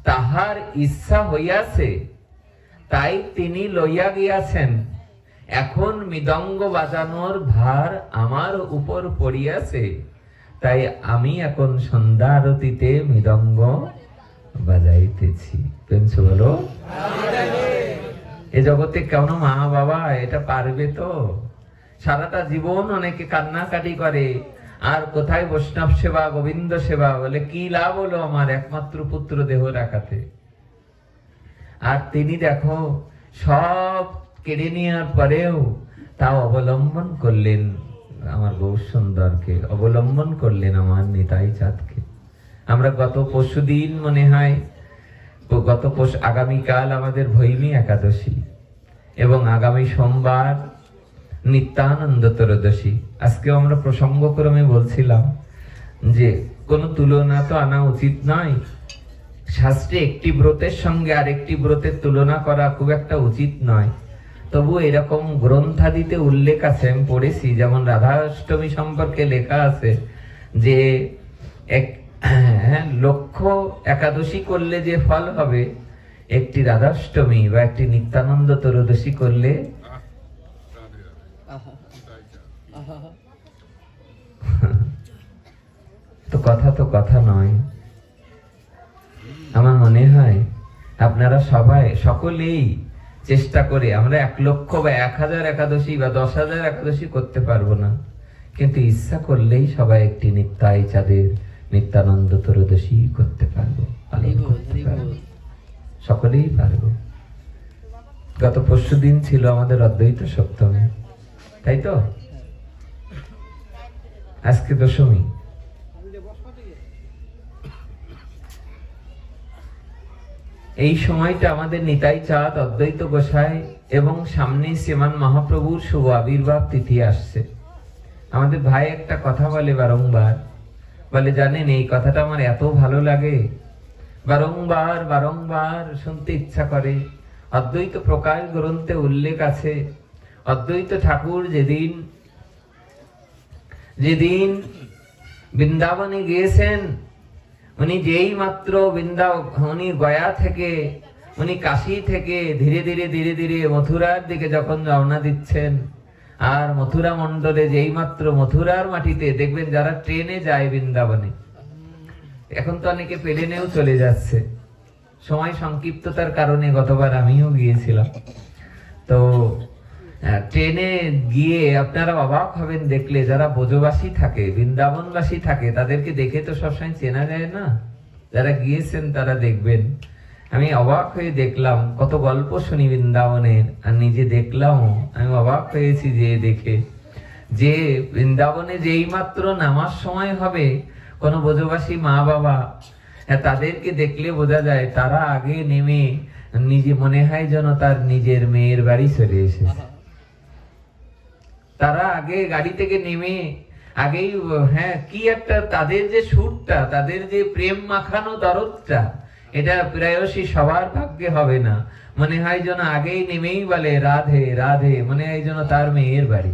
তাহার ইচ্ছা হইয়াছে, তাই তিনি লইয়া গিয়াছেন, এখন মৃদঙ্গ বাজানোর ভার আমার উপর পড়িয়াছে, তাই আমি এখন সন্ধ্যা আরতিতে মৃদঙ্গ বাজাইতেছি। পেনছো বলো? এ জগতে কেন মা বাবা এটা পারবে তো? সারাটা জীবন অনেকে কান্নাকাটি করে, আর কোথায় বৈষ্ণব সেবা, গোবিন্দ সেবা, বলে কি লাভ হলো আমার একমাত্র পুত্র দেহ রাখাতে। আর তিনি দেখো সব কেড়ে নেওয়ার পরেও তাও অবলম্বন করলেন আমার গৌর সুন্দরকে, অবলম্বন করলেন আমার নিতাই চাঁদকে। আমরা গত পরশুদিন মনে হয়, আগামীকাল আমাদের ভৈমী একাদশী, এবং আগামী সোমবার নিত্যানন্দ ত্রয়োদশী। আজকে আমরা প্রসঙ্গক্রমে বলছিলাম যে কোনো তুলনা তো আনা উচিত নয়, শাস্ত্রে একটি ব্রতের সঙ্গে আরেকটি ব্রতের তুলনা করা খুব একটা উচিত নয়। তবু এরকম গ্রন্থাদিতে উল্লেখ আছে, আমি পড়েছি, যেমন রাধাষ্টমী সম্পর্কে লেখা আছে যে লক্ষ একাদশী করলে যে ফল হবে, একটি রাধাষ্টমী বা একটি নিত্যানন্দ ত্রয়োদশী করলে তো কথা নয়। আমার মনে হয় আপনারা সকলেই চেষ্টা করে, আমরা 1 লক্ষ বা 1000 একাদশী বা 10,000 একাদশী করতে পারবো না, কিন্তু ইচ্ছা করলেই সবাই একটি নিত্যাই চাঁদের নিত্যানন্দ ত্রয়োদশী করতে পারবো, সকলেই পারবো। গত পরশুদিন ছিল আমাদের অদ্বৈত সপ্তমী, তাই তো? আজকে দশমী। এই সময়টা আমাদের নিতাই চাঁদ, অদ্বৈত গোসাই এবং সামনে শ্রীমান মহাপ্রভুর শুভ আবির্ভাব তিথি আসছে। আমাদের ভাই একটা কথা বলে বারংবার, বলে জানেন এই কথাটা আমার এত ভালো লাগে, বারংবার বারংবার শুনতে ইচ্ছা করে। অদ্বৈত প্রকাশ গ্রন্থে উল্লেখ আছে, অদ্বৈত ঠাকুর যেদিন বৃন্দাবনে গিয়েছেন, উনি যেই মাত্র উনি গয়া থেকে, উনি কাশী থেকে ধীরে ধীরে মথুরার দিকে যখন রওনা দিচ্ছেন, আর মথুরা মন্ডলে যেই মাত্র মথুরার মাটিতে দেখবেন যারা ট্রেনে যায় বৃন্দাবনে, এখন তো অনেকে প্লেনেও চলে যাচ্ছে, সময় সংক্ষিপ্ততার কারণে গতবার আমিও গিয়েছিলাম। তো ট্রেনে গিয়ে আপনারা অবাক হবেন দেখলে, যারা ব্রজবাসী থাকে, বৃন্দাবনবাসী থাকে, তাদেরকে দেখে তো সবসময় চেনা যায় না। যারা গিয়েছেন তারা দেখবেন, আমি অবাক হয়ে দেখলাম, কত গল্প শুনি বৃন্দাবনের, আর নিজে দেখলাম, আমি অবাক হয়েছি যে দেখে, যে বৃন্দাবনে যেই মাত্র নামার সময় হবে, কোন ব্রজবাসী মা বাবা তাদেরকে দেখলে বোঝা যায় তারা আগে নেমে নিজে মনে হয় যেন তার নিজের মেয়ের বাড়ি চলে এসেছে। তারা আগে গাড়ি থেকে নেমে আগেই কি একটা তাদের যে সুরটা, তাদের যে প্রেম মাখানো দরদটা, এটা প্রায়শই সবার ভাগ্যে হবে না। মনে হয় যেন আগেই নেমেই বলে রাধে রাধে, মনে হয় যেন তার মেয়ের বাড়ি,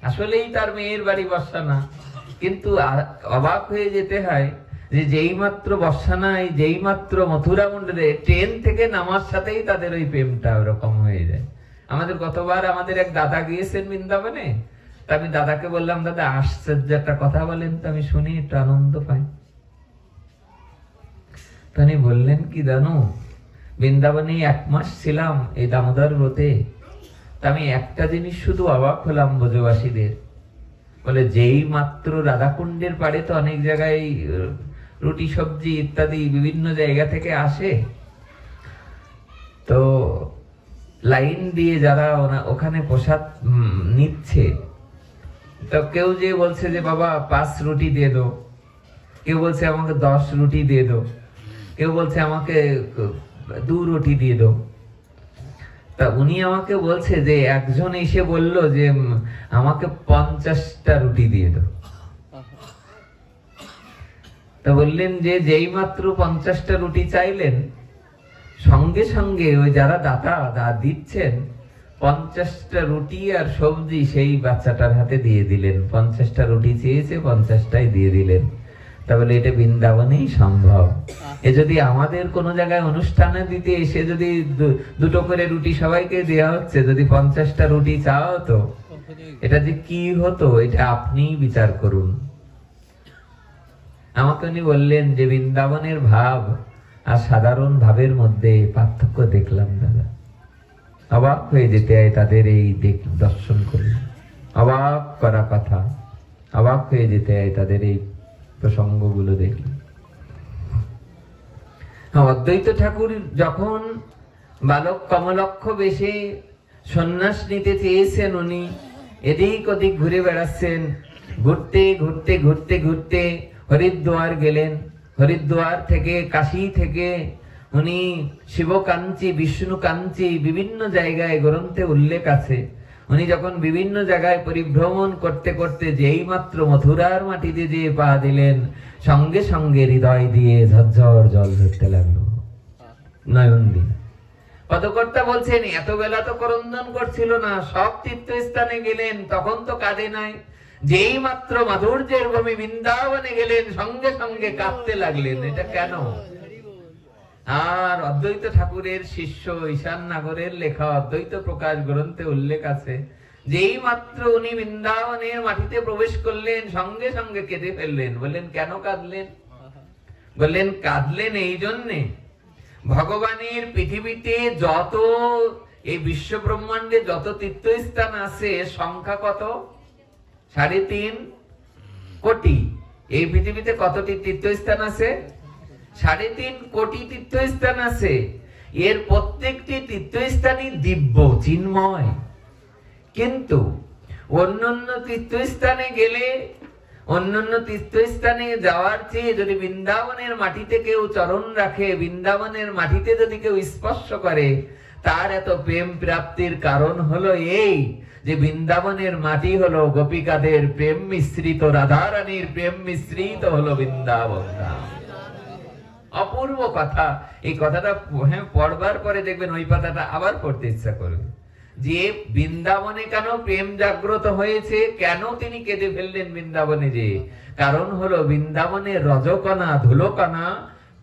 আসলেই তার মেয়ের বাড়ি বর্ষানা। কিন্তু অবাক হয়ে যেতে হয় যে যেই মাত্র বর্ষানায়, যেই মাত্র মথুরা মন্ডলে ট্রেন থেকে নামার সাথেই তাদের ওই প্রেমটা ওরকম হয়ে যায়। আমাদের গতবার আমাদের এক দাদা গিয়েছেন বৃন্দাবনে, তা আমি দাদাকে বললাম, দাদা আশ্চর্য একটা কথা বলেন তো, আমি শুনি একটু আনন্দ পাই। তিনি বললেন কি জানো, বৃন্দাবনে 1 মাস ছিলাম এই দামোদর ব্রতে, তা আমি একটা জিনিস শুধু অবাক হলাম ব্রজবাসীদের। বলে যেই মাত্র রাধাকুণ্ডের পাড়ে তো অনেক জায়গায় রুটি সবজি ইত্যাদি বিভিন্ন জায়গা থেকে আসে, তো লাইন দিয়ে যারা ওখানে প্রসাদ নিচ্ছে, তো কেউ যে বলছে যে বাবা 5 রুটি দিয়ে দো, কেউ বলছে আমাকে 10 রুটি দিয়ে দো, কেউ বলছে আমাকে 2 রুটি দিয়ে দো। তা উনি আমাকে বলছে যে একজন এসে বলল যে আমাকে 50টা রুটি দিয়ে দাও। তা বললেন যে যেই মাত্র 50টা রুটি চাইলেন, সঙ্গে সঙ্গে ওই যারা দাতা দিচ্ছেন 50টা রুটি আর সবজি সেই বাচ্চাটার হাতে দিয়ে দিলেন। 50টা রুটি চেয়েছে, 50টাই দিয়ে দিলেন। তাহলে এটা বৃন্দাবনেই সম্ভব। এ যদি আমাদের কোন জায়গায় অনুষ্ঠানে দিতে এসে যদি 2টো করে রুটি সবাইকে দেওয়া হচ্ছে, যদি 50টা রুটি চাও, তো এটা যে কি হতো, এটা আপনিই বিচার করুন। আমাকে উনি বললেন যে বৃন্দাবনের ভাব আর সাধারণ ভাবের মধ্যে পার্থক্য দেখলাম দাদা। অবাক হয়ে যেতে হয় তাদের এই দর্শন করলে, অবাক করা কথা, অবাক হয়ে যেতে হয় তাদের এই প্রসঙ্গগুলো দেখলে। অদ্বৈত ঠাকুর যখন বালক কমলক্ষ বেশে সন্ন্যাস নিতে চেয়েছেন, উনি এদিক ওদিক ঘুরে বেড়াচ্ছেন। ঘুরতে ঘুরতে ঘুরতে ঘুরতে হরিদ্বার গেলেন। হরিদ্বার থেকে, কাশী থেকে উনি শিবকাঞ্চি, বিষ্ণুকাঞ্চি বিভিন্ন জায়গায় গ্রন্থে উল্লেখ আছে, উনি যখন বিভিন্ন জায়গায় পরিভ্রমণ করতে করতে যেই মাত্র মথুরার মাটিতে যে পা দিলেন, সঙ্গে সঙ্গে হৃদয় দিয়ে ঝরঝর জল ঝরতে লাগলো নয়ন দিয়ে। পদকর্তা বলছেন এত বেলা তো করন্দন করছিল না, সব তীর্থস্থানে গেলেন তখন তো কাঁদে নাই, যেই মাত্র মাধুর্যের ভূমি বৃন্দাবনে গেলেন সঙ্গে সঙ্গে কাঁদতে লাগলেন। এটা কেন? আর অদ্বৈত ঠাকুরের শিষ্য ঈশান নাগরের লেখা অদ্বৈত প্রকাশ গ্রন্থে উল্লেখ আছে, যেই মাত্র উনি বৃন্দাবনের মাটিতে প্রবেশ করলেন সঙ্গে সঙ্গে কেঁদে ফেললেন। বললেন কেন কাঁদলেন? বললেন কাঁদলেন এই জন্যে, ভগবানের পৃথিবীতে যত এই বিশ্ব ব্রহ্মাণ্ডে যত তীর্থস্থান আছে সংখ্যা কত? 3.5 কোটি। এই পৃথিবীতে কতটি তীর্থস্থান আছে? 3.5 কোটি তীর্থস্থান আছে। এর প্রত্যেকটি তীর্থস্থানই দিব্য চিন্ময়। কিন্তু অন্যান্য তীর্থস্থানে গেলে, অন্যান্য তীর্থস্থানে যাওয়ার চেয়ে যদি বৃন্দাবনের মাটিতে কেউ চরণ রাখে, বৃন্দাবনের মাটিতে যদি কেউ স্পর্শ করে, তার এত প্রেম প্রাপ্তির কারণ হলো এই যে বৃন্দাবনের মাটি হলো গোপিকাদের প্রেম মিশ্রিত, রাধারানীর প্রেম মিশ্রিত হলো বৃন্দাবন। অপূর্ব কথা। এই কথাটা পড়বার পরে দেখবেন ওই পাতাটা আবার পড়তে ইচ্ছা করবে, যে বৃন্দাবনে কেন প্রেম জাগ্রত হয়েছে, কেন তিনি কেঁদে ফেললেন বৃন্দাবনে যে? কারণ হলো বৃন্দাবনের রজকণা ধুলোকণা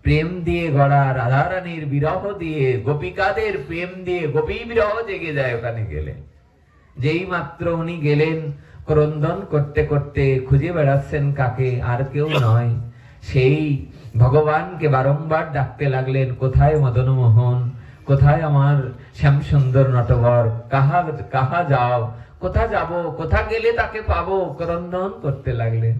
প্রেম দিয়ে গড়া, রাধারানীর বিরহ দিয়ে, গোপিকাদের প্রেম দিয়ে গোপী বিরহ জেগে যায় ওখানে গেলে। যেই মাত্র উনি গেলেন, ক্রন্দন করতে করতে খুঁজে বেড়াচ্ছেন কাকে? আর কেউ নয়, সেই ভগবানকে বারংবার ডাকতে লাগলেন, কোথায় মদন মোহন, কোথায় আমার শ্যাম সুন্দর নটবর, কাহা যাও, কোথা যাব, কোথা গেলে তাকে পাবো? ক্রন্দন করতে লাগলেন।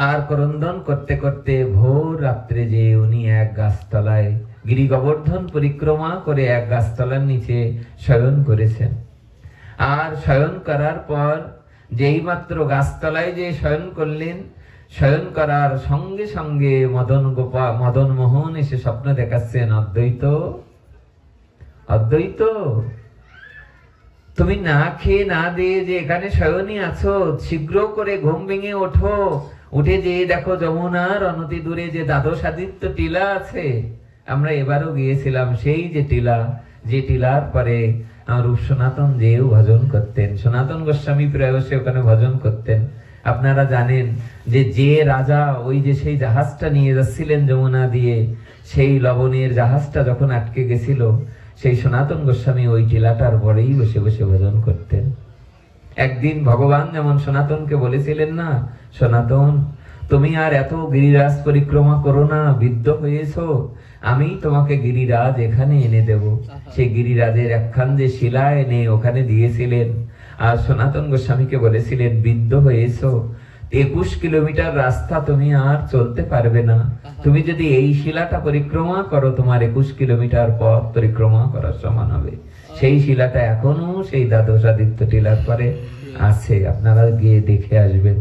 আর ক্রন্দন করতে করতে ভোর রাত্রে যে উনি এক গাছতলায় গিরি গোবর্ধন পরিক্রমা করে এক গাছতলার নিচে শয়ন করেছেন। আর শয়ন করার পর যেই মাত্র গাছতলায় যে শয়ন করলেন, শয়ন করার সঙ্গে সঙ্গে মদন মোহন এসে স্বপ্ন দেখাচ্ছেন, অদ্বৈত অদ্বৈত তুমি না খেয়ে না দিয়ে যে এখানে শয়নই আছো, শীঘ্র করে ঘুম ভেঙে ওঠো, উঠে যে দেখো যমুনার অনতি দূরে যে দ্বাদশ আদিত্য টিলা আছে, আমরা এবারও গিয়েছিলাম সেই যে টিলা, যে টিলার পরে রূপ সনাতন যেও ভজন করতেন, সনাতন গোস্বামী প্রায়শই ওখানে ভজন করতেন। আপনারা জানেন যে যে রাজা ওই যে সেই জাহাজটা নিয়ে যাচ্ছিলেন যমুনা দিয়ে, সেই লবণের জাহাজটা যখন আটকে গেছিল, সেই সনাতন গোস্বামী ওই টিলাটার পরেই বসে বসে ভজন করতেন। একদিন ভগবান যেমন সনাতনকে বলেছিলেন না, সনাতন তুমি আর এত গিরিরাজ পরিক্রমা করো না, বৃদ্ধ হয়েছো, আমি তোমাকে গিরিরাজ এখানে এনে দেব। সেই গিরিরাজের একখান যে শিলা এনে ওখানে দিয়েছিলেন। আর সনাতন গোস্বামীকে বলেছিলেন, বৃদ্ধ হয়েছো, 21 কিলোমিটার রাস্তা তুমি আর চলতে পারবে না, তুমি যদি এই শিলাটা পরিক্রমা করো তোমার 21 কিলোমিটার পথ পরিক্রমা করার সমান হবে। সেই শিলাটা এখনো সেই দ্বাদশ আদিত্য টিলার পরে আছে, আপনারা গিয়ে দেখে আসবেন।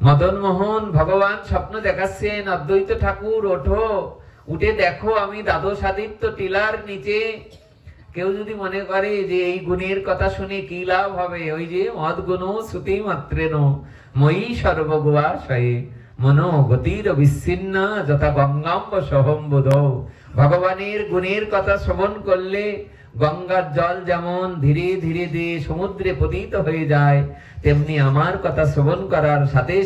মদন মোহন ভগবান স্বপ্ন দেখাচ্ছেন, অদ্বৈত ঠাকুর ওঠো, উঠে দেখো আমি দ্বাদশ আদিত্য টিলার নিচে। কেউ যদি মনে করে যে এই গুণের কথা শুনে কি লাভ হবে, ওই যে মদ গুণ শ্রুতি মাত্রেন মই সর্বগুয়াশয়ে মনো গতির বিচ্ছিন্ন যথা গঙ্গাম্ব সহম্বোধ। ভগবানের গুণের কথা শ্রবণ করলে গঙ্গার জল যেমন ধীরে ধীরে দিয়ে সমুদ্রে পতিত হয়ে যায়, তেমনি আমার কথা শ্রবণ করার সাথে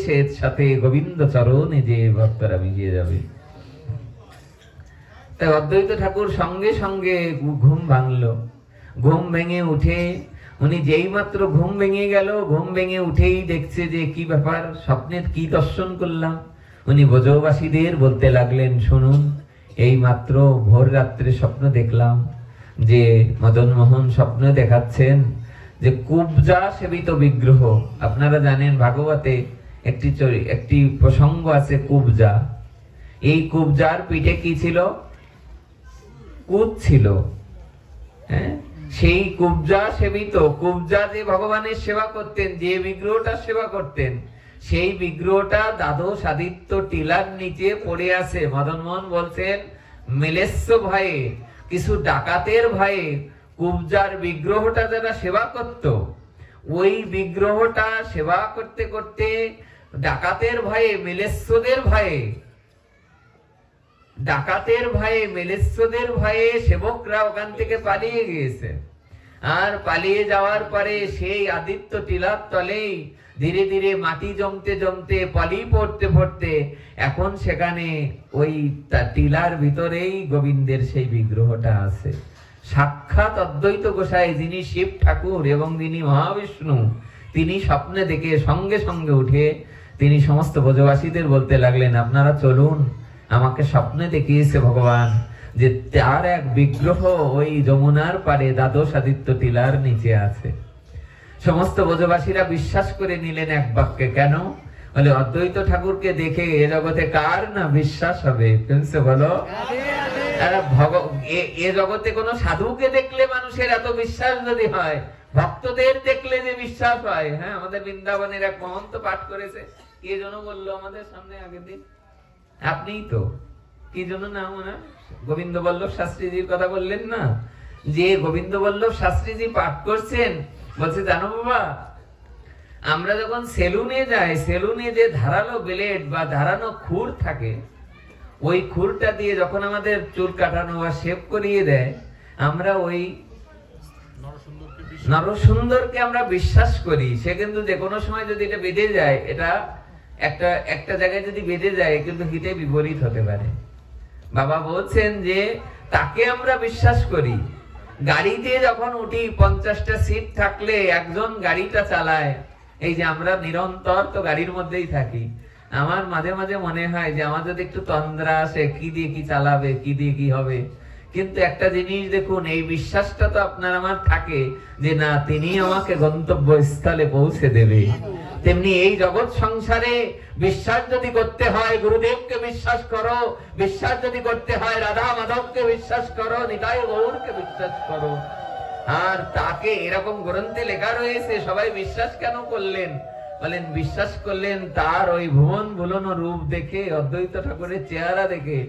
সাথে গোবিন্দ চরণে যে ভক্তরা মিশিয়ে যাবে। তাই অদ্বৈত ঠাকুর সঙ্গে সঙ্গে ঘুম ভাঙলো। ঘুম ভেঙে উঠে উনি যেই মাত্র ঘুম ভেঙে গেল, ঘুম ভেঙে উঠেই দেখছে যে কি ব্যাপার, স্বপ্নের কি দর্শন করলাম। উনি ব্রজবাসীদের বলতে লাগলেন, শুনুন, এই মাত্র ভোর রাত্রে স্বপ্ন দেখলাম যে মদন মোহন স্বপ্ন দেখাচ্ছেন যে কুবজা সেবিত বিগ্রহ। আপনারা জানেন ভাগবতে একটি প্রসঙ্গ আছে কুবজা। এই কুবজার পিঠে কি ছিল? কুদ ছিল। হ্যাঁ, সেই কুবজা সেবিত, কুবজা যে ভগবানের সেবা করতেন, যে বিগ্রহটা সেবা করতেন, সেই বিগ্রহটা দ্বাদশ আদিত্য টিলার নিচে পড়ে আছে। মদন মোহন বলছেন, মেলেস্য ভয়ে, কিছু ডাকাতের ভয়ে কুবজার বিগ্রহটা যারা সেবা করত, ওই বিগ্রহটা সেবা করতে করতে ডাকাতের ভয়ে, মেলেচ্ছদের ভয়ে সেবকরা ওখান থেকে পালিয়ে গিয়েছে। আর পালিয়ে যাওয়ার পরে সেই আদিত্য টিলার তলেই ধীরে ধীরে মাটি জমতে জমতে, পলি পড়তে পড়তে এখন সেখানে ওই টিলার ভিতরেই গোবিন্দের সেই বিগ্রহটা আছে। সাক্ষাৎ অদ্বৈত গোসাই, যিনি শিব ঠাকুর এবং যিনি মহাবিষ্ণু, তিনি স্বপ্নে দেখে সঙ্গে সঙ্গে উঠে তিনি সমস্ত ব্রজবাসীদের বলতে লাগলেন, আপনারা চলুন, আমাকে স্বপ্নে দেখিয়েছে ভগবান যে তার এক বিগ্রহ ওই যমুনার পারে দ্বাদশ আদিত্য টিলার নিচে আছে। সমস্ত ব্রজবাসীরা বিশ্বাস করে নিলেন এক বাক্যে। কেন? বলে অদ্বৈত ঠাকুরকে দেখে এ জগতে কার না বিশ্বাস হবে? বলো, এ জগতে কোন সাধুকে দেখলে মানুষের এত বিশ্বাস যদি হয়, ভক্তদের দেখলে যে বিশ্বাস হয়। হ্যাঁ, আমাদের বৃন্দাবনের এক মহন্ত পাঠ করেছে, কে যেন বললো আমাদের সামনে আগের দিন, আপনিই তো, কি জন্য না মনে, গোবিন্দ বল্লভ শাস্ত্রীজির কথা বললেন না, যে গোবিন্দ বল্লভ শাস্ত্রীজি পাঠ করছেন, বলছে জানো বাবা, আমরা যখন সেলুনে যাই, সেলুনে যে ধারালো ব্লেড বা ধারানো খুর থাকে, ওই খুরটা দিয়ে যখন আমাদের চুল কাটানো বা শেভ করিয়ে দেয়, আমরা ওই নরসুন্দরকে আমরা বিশ্বাস করি। সে কিন্তু যে কোনো সময় যদি এটা বেঁধে যায়, এটা একটা জায়গায় যদি বেঁধে যায়, কিন্তু হিতে বিপরীত হতে পারে। বাবা বলছেন যে তাকে আমরা বিশ্বাস করি। গাড়িতে যখন উঠি, 50টা সিট থাকলে একজন গাড়িটা চালায়, এই যে আমরা নিরন্তর তো গাড়ির মধ্যেই থাকি। আমার মাঝে মাঝে মনে হয় যে আমার যদি একটু তন্দ্রা আসে, কি দিয়ে কি চালাবে, কি দিয়ে কি হবে। কিন্তু একটা জিনিস দেখুন, এই বিশ্বাসটা তো আপনার আমার থাকে যে না, তিনি আমাকে গন্তব্যস্থলে পৌঁছে দেবে। তেমনি এই জগৎ সংসারে বিশ্বাস যদি করতে হয়, গুরুদেবকে বিশ্বাস করো। বিশ্বাস যদি করতে হয়, রাধা মাধবকে বিশ্বাস করো, নিতাই গৌরকে বিশ্বাস করো। আর তাকে এরকম গ্রন্থে লেখা রয়েছে, সবাই বিশ্বাস কেন করলেন? বলেন বিশ্বাস করলেন তার ওই ভুবন ভুলন রূপ দেখে, অদ্বৈত ঠাকুরের চেহারা দেখে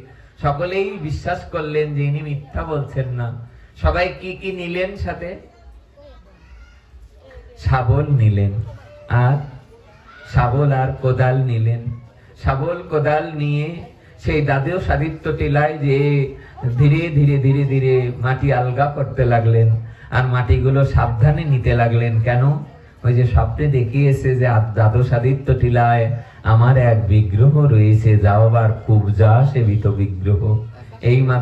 সকলেই বিশ্বাস করলেন যে ইনি মিথ্যা বলছেন না। সবাই কি কি নিলেন সাথে? শাবল নিলেন, আর শাবল আর কোদাল নিলেন। শাবল কোদাল নিয়ে সেই দ্বাদশ আদিত্য টিলায় যে ধীরে ধীরে ধীরে ধীরে মাটি আলগা করতে লাগলেন, আর মাটিগুলো সাবধানে নিতে লাগলেন। কেন? ওই যে স্বপ্নে দেখিয়েছে যে দ্বাদশ আদিত্য টিলায় আমার এক বিগ্রহ রয়েছে, যাওয়ার কুবজা সেবিত বিগ্রহ।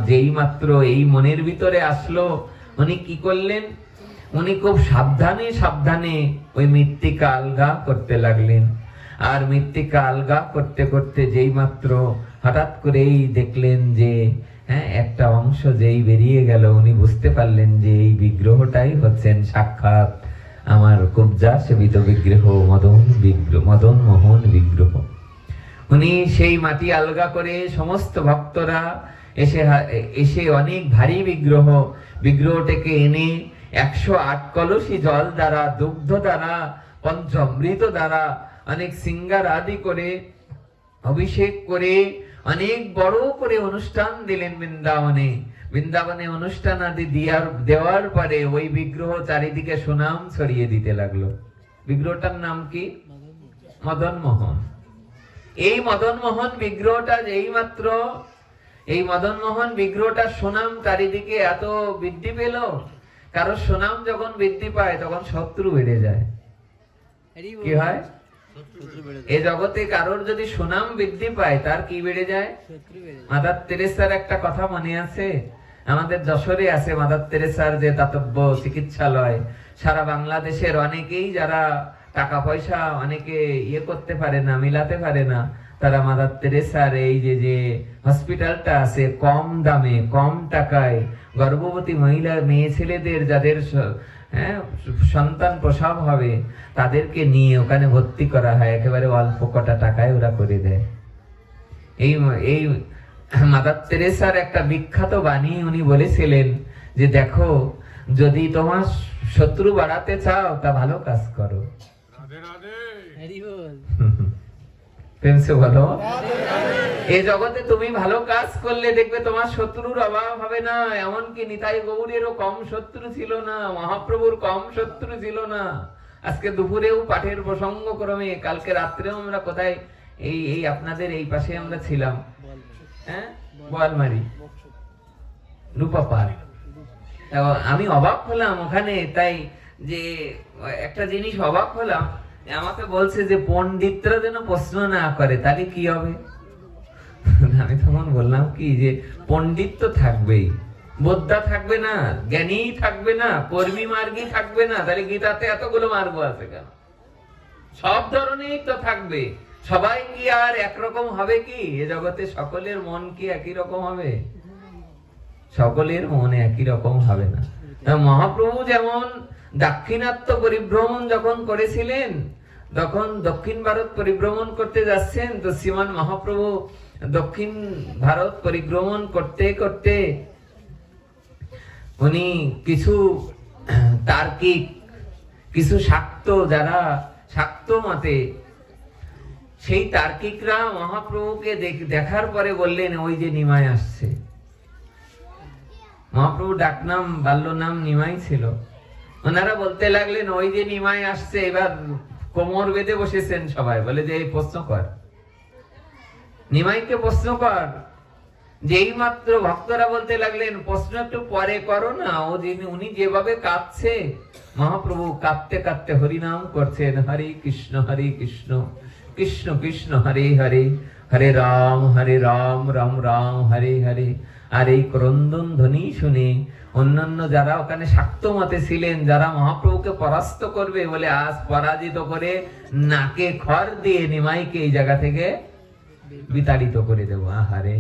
যেই মাত্র এই মনের ভিতরে আসলো, উনি কি করলেন? উনি খুব সাবধানে সাবধানে ওই মৃত্তিকা আলগা করতে লাগলেন। আর মৃত্তিকা আলগা করতে করতে যেই মাত্র হঠাৎ করেই দেখলেন যে একটা অংশ যেই বেরিয়ে গেল, উনি বুঝতে পারলেন যে এই বিগ্রহটাই হচ্ছেন সাক্ষাৎ আমার কুবজা সেবিত বিগ্রহ, মদন মোহন বিগ্রহ। উনি সেই মাটি আলগা করে সমস্ত ভক্তরা এসে অনেক ভারী বিগ্রহটাকে এনে 108 কলসি জল দ্বারা, দুগ্ধ দ্বারা, পঞ্চামৃত দ্বারা, অনেক সিঙ্গার আদি করে অভিষেক করে অনেক বড় করে অনুষ্ঠান দিলেন বৃন্দাবনে অনুষ্ঠান আদি দেওয়ার পরে ওই বিগ্রহ চারিদিকে সুনাম ছড়িয়ে দিতে লাগলো। বিগ্রহটার নাম কি? মদন মোহন। এই মদন মোহন বিগ্রহটা এইমাত্র, এই মদন মোহন বিগ্রহটার সুনাম চারিদিকে এত বৃদ্ধি পেল। কারো সুনাম যখন বৃদ্ধি পায় তখন শত্রু বেড়ে যায়। কি হয়? এই জগতে কারোর যদি সুনাম বৃদ্ধি পায়, তার কি বেড়ে যায়? মাদার তেরেসার একটা কথা মনে আছে? আমাদের যশোরে আছে মাদার তেরেসার যে দাতব্য চিকিৎসালয়। সারা বাংলাদেশের অনেকেই যারা টাকা পয়সা অনেকে করতে পারে না, মিলাতে পারে না, তারা মাদার তেরেসার এই যে হসপিটালটা আছে, কম দামে কম টাকায় গর্ভবতী মহিলা মেয়ে ছেলেদের যাদের সন্তান প্রসব হবে, তাদেরকে নিয়ে ওখানে ভর্তি করা হয়। একেবারে অল্প কটা টাকায় ওরা করে দেয়। এই মাদার তেরেসার একটা বিখ্যাত বাণী উনি বলেছিলেন যে দেখো, যদি তোমার শত্রু বাড়াতে চাও তা ভালো কাজ করো। প্রেমসে বলো। এই জগতে তুমি ভালো কাজ করলে দেখবে তোমার শত্রুর অভাব হবে না। এমনকি নিতাই গৌড়েরও কম শত্রু ছিল না, মহাপ্রভুর কম শত্রু ছিল না। আজকে দুপুরেও পাঠের প্রসঙ্গ ক্রমে, কালকে রাত্রেও আমরা কোথায় এই আপনাদের এই পাশে আমরা ছিলাম, হ্যাঁ, বোয়ালমারি রূপাপার। আমি অবাক হলাম ওখানে, তাই যে একটা জিনিস অবাক হলাম, আমাকে বলছে যে পণ্ডিতরা যেন প্রশ্ন না করে, তাহলে কি হবে? আমি তখন বললাম কি যে পণ্ডিত তো থাকবেই, বোদ্ধা থাকবে না, জ্ঞানী থাকবে না, কর্মী মার্গী থাকবে না, তাহলে গীতাতে এতগুলো মার্গ আছে কেন? সব ধরনের তো থাকবে। সবাই কি আর একরকম হবে কি? এ জগতে সকলের মন কি একই রকম হবে? সকলের মন একই রকম হবে না। মহাপ্রভু যেমন দাক্ষিণাত্য পরিভ্রমণ যখন করেছিলেন, তখন দক্ষিণ ভারত পরিভ্রমণ করতে যাচ্ছেন, তো শ্রীমান মহাপ্রভু দক্ষিণ ভারত পরিভ্রমণ করতে করতে উনি কিছু তার্কিক, কিছু শাক্ত, যারা শাক্ত মতে, সেই তার্কিকরা মহাপ্রভুকে দেখার পরে বললেন ওই যে নিমাই আসছে। মহাপ্রভু ডাকনাম বাল্য নাম নিমাই ছিল। ওনারা বলতে লাগলেন ওই যে নিমাই আসছে। এবার কোমর বেঁধে বসেছেন সবাই, বলে যে এই প্রশ্ন কর, নিমাইকে প্রশ্ন কর। যেই মাত্র ভক্তরা বলতে লাগলেন প্রশ্ন একটু পরে করো না, উনি যেভাবে কাঁদছে, মহাপ্রভু কাঁদতে কাঁদতে হরিনাম করছেন, হরে কৃষ্ণ কৃষ্ণ কৃষ্ণ হরে হরে, হরে রাম রাম রাম হরে হরে। আর এই ক্রন্দন ধ্বনি শুনে অন্যান্য যারা ওখানে শাক্ত মতে ছিলেন, যারা মহাপ্রভুকে পরাস্ত করবে বলে আজ পরাজিত করে নাকে খড় দিয়ে নিমাইকে এই জায়গা থেকে বিতাড়িত করে দেবো। আহারে,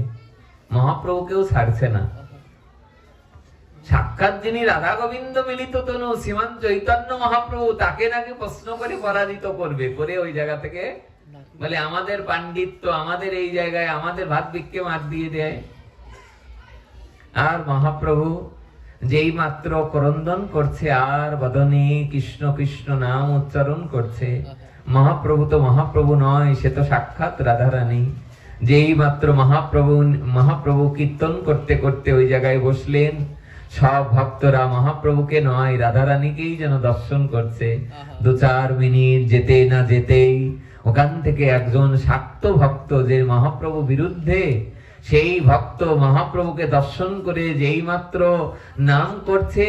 মহাপ্রভুকেও ছাড়ছে না। সাক্ষাৎ যিনি রাধা গোবিন্দ মিলিত তনু শ্রীমান চৈতন্য মহাপ্রভু, তাকে নাকি প্রশ্ন করে পরাজিত করবে, করে ওই জায়গা থেকে বলে আমাদের পাণ্ডিত্য, আমাদের এই জায়গায় আমাদের ভাত বিক্ষে মার দিয়ে দেয়। আর মহাপ্রভু যেই মাত্র ক্রন্দন করছে আর বদনে কৃষ্ণ কৃষ্ণ নাম উচ্চারণ করছে, মহাপ্রভু তো মহাপ্রভু নয়, সে তো সাক্ষাৎ রাধারানী। যেই মাত্র মহাপ্রভু কীর্তন করতে করতে ওই জায়গায় বসলেন, সব ভক্তরা মহাপ্রভুকে নয় রাধারানীকেই যেন দর্শন করছে। 2-4 মিনিট যেতে না যেতেই ওখান থেকে একজন শাক্ত ভক্ত, যে মহাপ্রভু বিরুদ্ধে, সেই ভক্ত মহাপ্রভুকে দর্শন করে যেই মাত্র নাম করছে,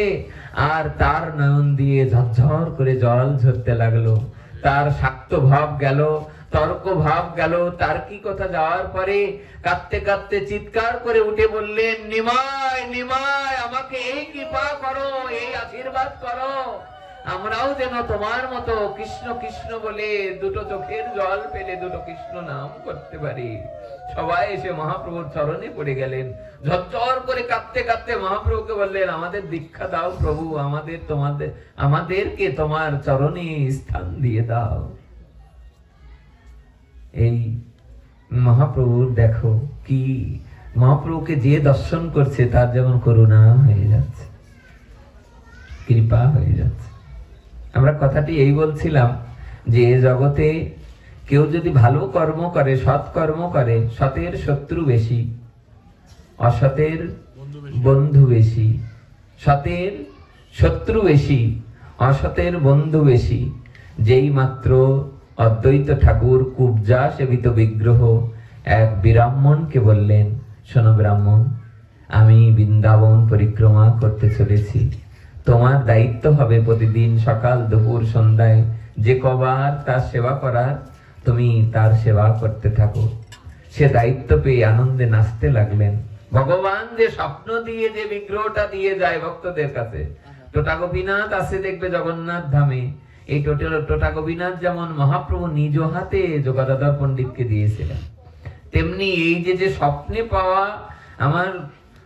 আর তার নয়ন দিয়ে ঝরঝর করে জল ঝরতে লাগলো। তার শাক্ত ভাব গেল, তর্ক ভাব গেল। তার্কিকতা যাওয়ার পরে কাঁদতে কাঁদতে চিৎকার করে উঠে বললেন, নিমাই নিমাই, আমাকে এই কৃপা করো, এই আশীর্বাদ করো, আমরাও যেন তোমার মতো কৃষ্ণ কৃষ্ণ বলে দুটো চোখের জল পেলে দুটো কৃষ্ণ নাম করতে পারি। সবাই এসে মহাপ্রভুর চরণে পড়ে গেলেন। ঝরঝর করে কাঁদতে কাঁদতে মহাপ্রভুকে বললেন, আমাদের দীক্ষা দাও প্রভু, আমাদেরকে তোমার চরণে স্থান দিয়ে দাও। এই মহাপ্রভুর দেখো কি, মহাপ্রভুকে যে দর্শন করছে তার যেমন করুণা হয়ে যাচ্ছে, কৃপা হয়ে যাচ্ছে। আমরা কথাটি এই বলছিলাম যে জগতে কেউ যদি ভালো কর্ম করে, সৎ কর্ম করে, সতের শত্রু বেশি, অসতের বন্ধু বেশি। সতের শত্রু বেশি, অসতের বন্ধু বেশি। যেই মাত্র অদ্বৈত ঠাকুর কুবজা সেবিত বিগ্রহ এক ব্রাহ্মণকে বললেন, শোনো ব্রাহ্মণ, আমি বৃন্দাবন পরিক্রমা করতে চলেছি, তোমার দায়িত্ব হবে প্রতিদিন সকাল দুপুর সন্ধ্যায় যে কবার তার সেবা করার, তুমি তার সেবা করতে থাকো। সে দায়িত্ব পেয়ে আনন্দে নাচতে লাগলেন। ভগবান যে স্বপ্ন দিয়ে যে বিগ্রহটা দিয়ে যায় ভক্তদের কাছে, টোটা গোপীনাথ আছে দেখবে জগন্নাথ ধামে, এই টোটা গোপীনাথ যেমন মহাপ্রভু নিজ হাতে যোগাদাদার পণ্ডিতকে দিয়েছিলেন, তেমনি এই যে স্বপ্নে পাওয়া আমার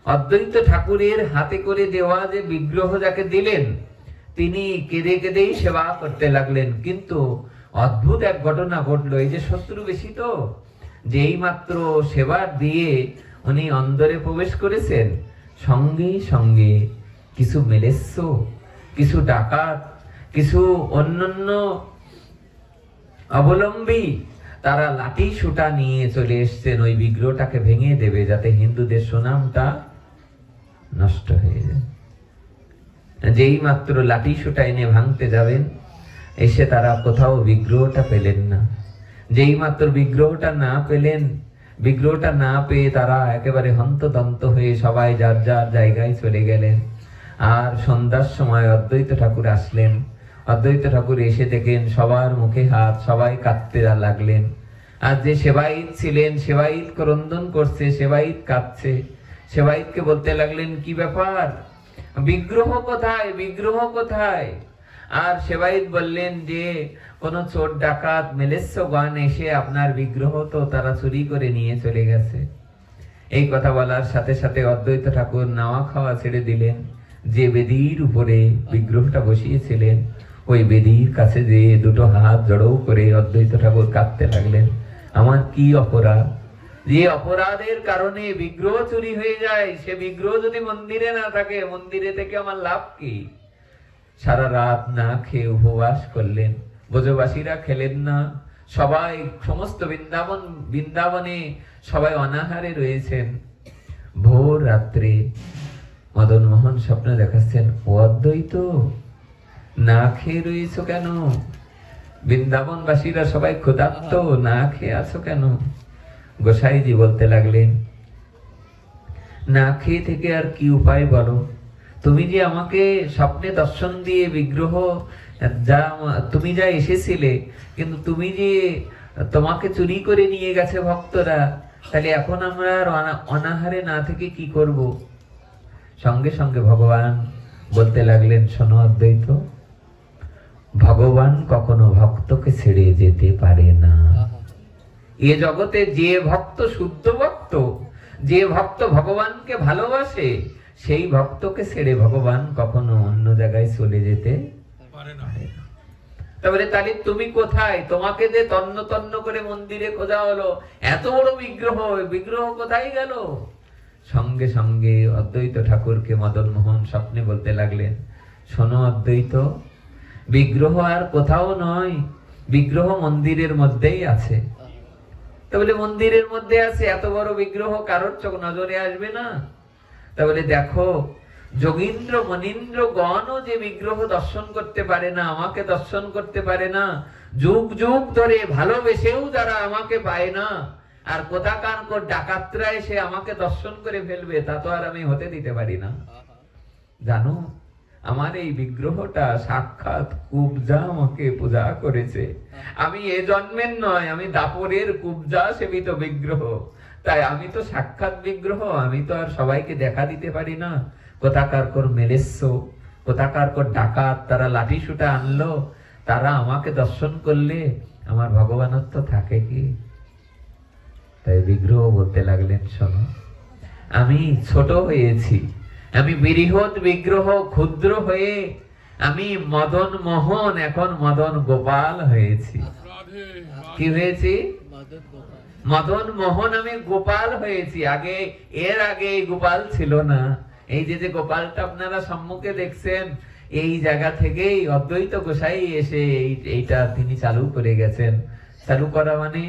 অদ্বৈত ঠাকুরের হাতে করে দেওয়া যে বিগ্রহ যাকে দিলেন, তিনি কেঁদে কেঁদেই সেবা করতে লাগলেন। কিন্তু অদ্ভুত এক ঘটনা ঘটলো। এই যে শত্রু বেশি, তো যেই মাত্র সেবা দিয়ে উনি অন্দরে প্রবেশ করেছেন, সঙ্গে সঙ্গে কিছু মেলেচ্ছ, কিছু ডাকাত, কিছু অন্যান্য অবলম্বী তারা লাঠি সুটা নিয়ে চলে এসছেন ওই বিগ্রহটাকে ভেঙে দেবে, যাতে হিন্দুদের সুনামটা নষ্ট হয়ে যায়। যেই মাত্র লাঠি সুটা এনে ভাঙতে যাবেন, এসে তারা কোথাও বিগ্রহটা পেলেন না। যেই মাত্র বিগ্রহটা না পেলেন, বিগ্রহটা না পেয়ে তারা একেবারে হন্তদন্ত হয়ে সবাই যার যার জায়গায় চলে গেলেন। আর সন্ধ্যার সময় অদ্বৈত ঠাকুর আসলেন। অদ্বৈত ঠাকুর এসে দেখেন সবার মুখে হাত, সবাই কাঁদতে লাগলেন। আর যে সেবাইত ছিলেন, সেবাইত ক্রন্দন করছে, সেবাইত কাঁদছে। সেবাইতকে বলতে লাগলেন, কি ব্যাপার, বিগ্রহ কোথায়, বিগ্রহ কোথায়? আর সেবাইত বললেন যে কোন চোর ডাকাত মেলেচ্ছগণ এসে আপনার বিগ্রহ তো তারা চুরি করে নিয়ে চলে গেছে। এই কথা বলার সাথে সাথে অদ্বৈত ঠাকুর নাওয়া খাওয়া ছেড়ে দিলেন। যে বেদির উপরে বিগ্রহটা বসিয়েছিলেন, ওই বেদির কাছে যে দুটো হাত জড়ো করে অদ্বৈত ঠাকুর কাঁদতে লাগলেন, আমার কি অপরাধ, যে অপরাধের কারণে বিগ্রহ চুরি হয়ে যায়, সে বিগ্রহ যদি মন্দিরে না থাকে, মন্দিরে থেকে আমার লাভ কি? সারা রাত না খেয়ে উপবাস করলেন। ব্রজবাসীরা খেলেন না, সবাই সমস্ত বৃন্দাবনে সবাই অনাহারে রয়েছেন। ভোর রাত্রে মদন মোহন স্বপ্ন দেখাচ্ছেন, ও অদ্বৈত, না খেয়ে রয়েছো কেন? বৃন্দাবনবাসীরা সবাই ক্ষুধার্ত, না খেয়ে আছো কেন? গোসাইজি বলতে লাগলেন, না খেয়ে থেকে আর কি উপায় বলো? তুমি যে আমাকে স্বপ্নে দর্শন দিয়ে বিগ্রহ তুমি যা এসেছিলে, কিন্তু তুমি যে তোমাকে চুরি করে নিয়ে গেছে ভক্তরা, তাহলে এখন আমরা আর অনাহারে না থেকে কি করব? সঙ্গে সঙ্গে ভগবান বলতে লাগলেন, শোনো অদ্বৈত, ভগবান কখনো ভক্তকে ছেড়ে যেতে পারে না। এ জগতে যে ভক্ত শুদ্ধ ভক্ত, যে ভক্ত ভগবানকে ভালোবাসে, সেই ভক্তকে ছেড়ে ভগবান কখনো অন্য জায়গায় চলে যেতে পারে না। তাহলে তুমি কোথায়? তোমাকে যে তন্ন তন্ন করে মন্দিরে খোঁজা হলো, এত বড় বিগ্রহ, বিগ্রহ কোথায় গেল? সঙ্গে সঙ্গে অদ্বৈত ঠাকুরকে মদন মোহন স্বপ্নে বলতে লাগলেন, শোনো অদ্বৈত, বিগ্রহ আর কোথাও নয়, বিগ্রহ মন্দিরের মধ্যেই আছে। তাহলে মন্দিরের মধ্যে আছে, এত বড় বিগ্রহ কারোর চোখ নজরে আসবে না? তাহলে দেখো, যোগীন্দ্র মনীন্দ্র গণও যে বিগ্রহ দর্শন করতে পারে না, আমাকে দর্শন করতে পারে না, যুগ যুগ ধরে ভালোবেসেও যারা আমাকে পায় না, আর কোথাকার ডাকাতরা এসে আমাকে দর্শন করে ফেলবে, তা তো আর আমি হতে দিতে পারি না। জানো, আমার এই বিগ্রহটা সাক্ষাৎ কুবজা আমাকে পূজা করেছে। আমি এ জন্মের নয়, আমি দাপরের কুবজা সেবিত বিগ্রহ। তাই আমি তো সাক্ষাৎ বিগ্রহ, আমি তো আর সবাইকে দেখা দিতে পারি না। কোথাকার মেলেচ্ছ, কোথাকার ডাকাত, তারা লাঠি সুটা আনলো, তারা আমাকে দর্শন করলে আমার ভগবানত্ব থাকে কি? তাই বিগ্রহ বলতে লাগলেন, শোনো, আমি ছোট হয়েছি, আমি বৃহৎ বিগ্রহ ক্ষুদ্র হয়ে আমি মদন মোহন, এখন মদন গোপাল হয়েছি। কি হয়েছি? মদন মোহন, আমি গোপাল হয়েছি। আগে, এর আগে এই গোপাল ছিল না। এই যে যে গোপালটা আপনারা সম্মুখে দেখছেন, এই জায়গা থেকেই অদ্বৈত গোসাই এসে এইটা তিনি চালু করে গেছেন। চালু করা মানে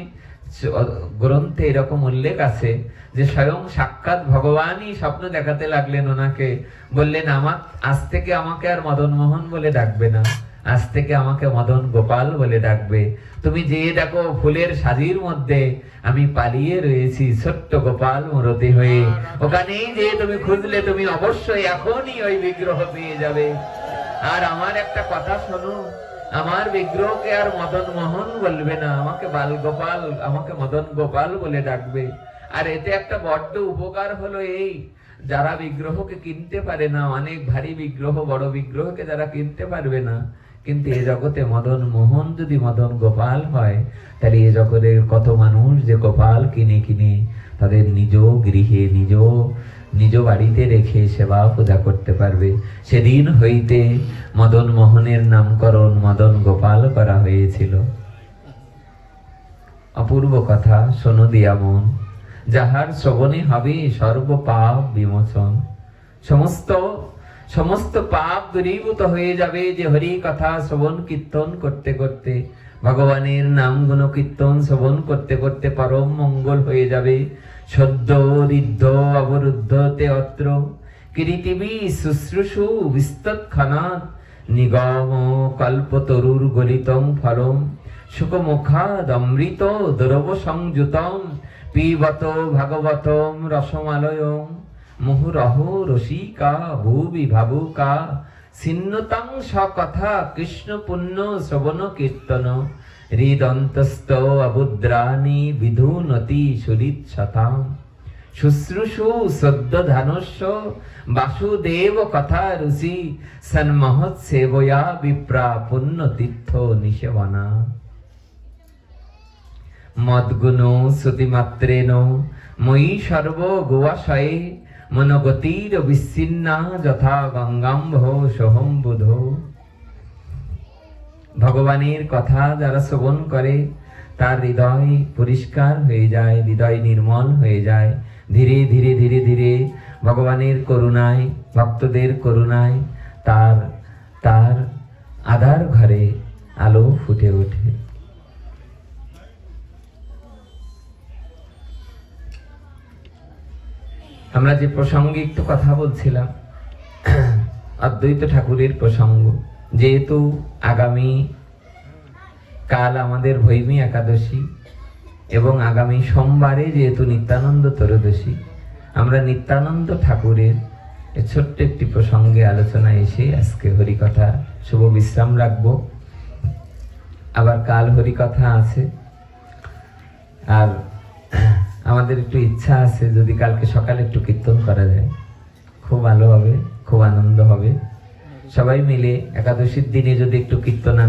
গ্রন্থে এরকম উল্লেখ আছে যে স্বয়ং সাক্ষাৎ ভগবানই স্বপ্ন দেখাতে লাগলেন ওনাকে, বললেন, আজ থেকে আমাকে আর মদন মোহন বলে ডাকবে না, আজ থেকে আমাকে মদন গোপাল বলে ডাকবে। তুমি যে দেখো ফুলের সাজির মধ্যে আমি পালিয়ে রয়েছি ছোট্ট গোপাল মূরতি হয়ে, ওখানেই যে তুমি খুঁজলে তুমি অবশ্যই এখনই ওই বিগ্রহ পেয়ে যাবে। আর আমার একটা কথা শোনো, আমার বিগ্রহকে আর মদন মোহন বলবে না, আমাকে বাল গোপাল, আমাকে মদন গোপাল বলে ডাকবে। আর এতে একটা বড্ড উপকার হলো এই, যারা বিগ্রহকে কিনতে পারে না, অনেক ভারী বিগ্রহ, বড় বিগ্রহকে যারা কিনতে পারবে না, কিন্তু এ জগতে মদন মোহন যদি মদন গোপাল হয়, তাহলে এ জগতের কত মানুষ যে গোপাল কিনে কিনে তাদের নিজ গৃহে নিজ বাড়িতে রেখে সেবা পূজা করতে পারবে। সেদিন হইতে মদন মোহনের নামকরণ মদন গোপাল করা হয়েছিল। অপূর্ব কথা, শোনো দিয়া মন, যাহার শ্রবণে হবে সর্ব পাপ বিমোচন। সমস্ত পাপ দূরীভূত হয়ে যাবে যে হরি কথা শ্রবণ কীর্তন করতে করতে, ভগবানের নাম গুণ কীর্তন শ্রবণ করতে করতে পরম মঙ্গল হয়ে যাবে। সদ্য ঋদ্ধ অবরুদ্ধ তে অত্র কিরিতিবি শুশ্রূষু বিস্তৎক্ষণাৎ নিগম কল্পতরুর গলিতং ফলম সুখমুখাদ অমৃত দ্রব সংযুতম পিবত ভাগবতম রসমালয়ং মুহুরহ রসিকা ভুবি ভাবুকা সিন্নতং সকথা কৃষ্ণ পুণ্য শ্রবণ কীর্তন হৃদন্তস্থ অবুদ্রাণি বিধুনতি সুরিচ্ছতাম শুশ্রূষু সদ্যধানস্য বাসুদেব কথা রুচি সন্মহৎ সেবয়া বিপ্রা পুণ্য তীর্থ নিষেবনা মদ্গুণ শ্রুতিমাত্রেণ ময়ি সর্ব গোয়াশয়ে মনগতির বিচ্ছিন্না যথা গঙ্গাম্ভ সোহম বুধ। ভগবানের কথা যারা শ্রবণ করে তার হৃদয় পরিষ্কার হয়ে যায়, হৃদয় নির্মল হয়ে যায়। ধীরে ধীরে ধীরে ধীরে ভগবানের করুণায়, ভক্তদের করুণায় তার তার আধার ঘরে আলো ফুটে ওঠে। আমরা যে প্রসঙ্গে একটু কথা বলছিলাম, অদ্বৈত ঠাকুরের প্রসঙ্গ, যেহেতু আগামী কাল আমাদের ভৈমী একাদশী এবং আগামী সোমবারে যেহেতু নিত্যানন্দ ত্রয়োদশী, আমরা নিত্যানন্দ ঠাকুরের ছোট্ট একটি প্রসঙ্গে আলোচনা এসে আজকে হরিকথা শুভ বিশ্রাম রাখবো। আবার কাল হরিকথা আছে, আর আমাদের একটু ইচ্ছা আছে যদি কালকে সকালে একটু কীর্তন করা যায়, খুব ভালো হবে, খুব আনন্দ হবে। সবাই মিলে একাদশীর দিনে যদি একটু কীর্তনানন্দ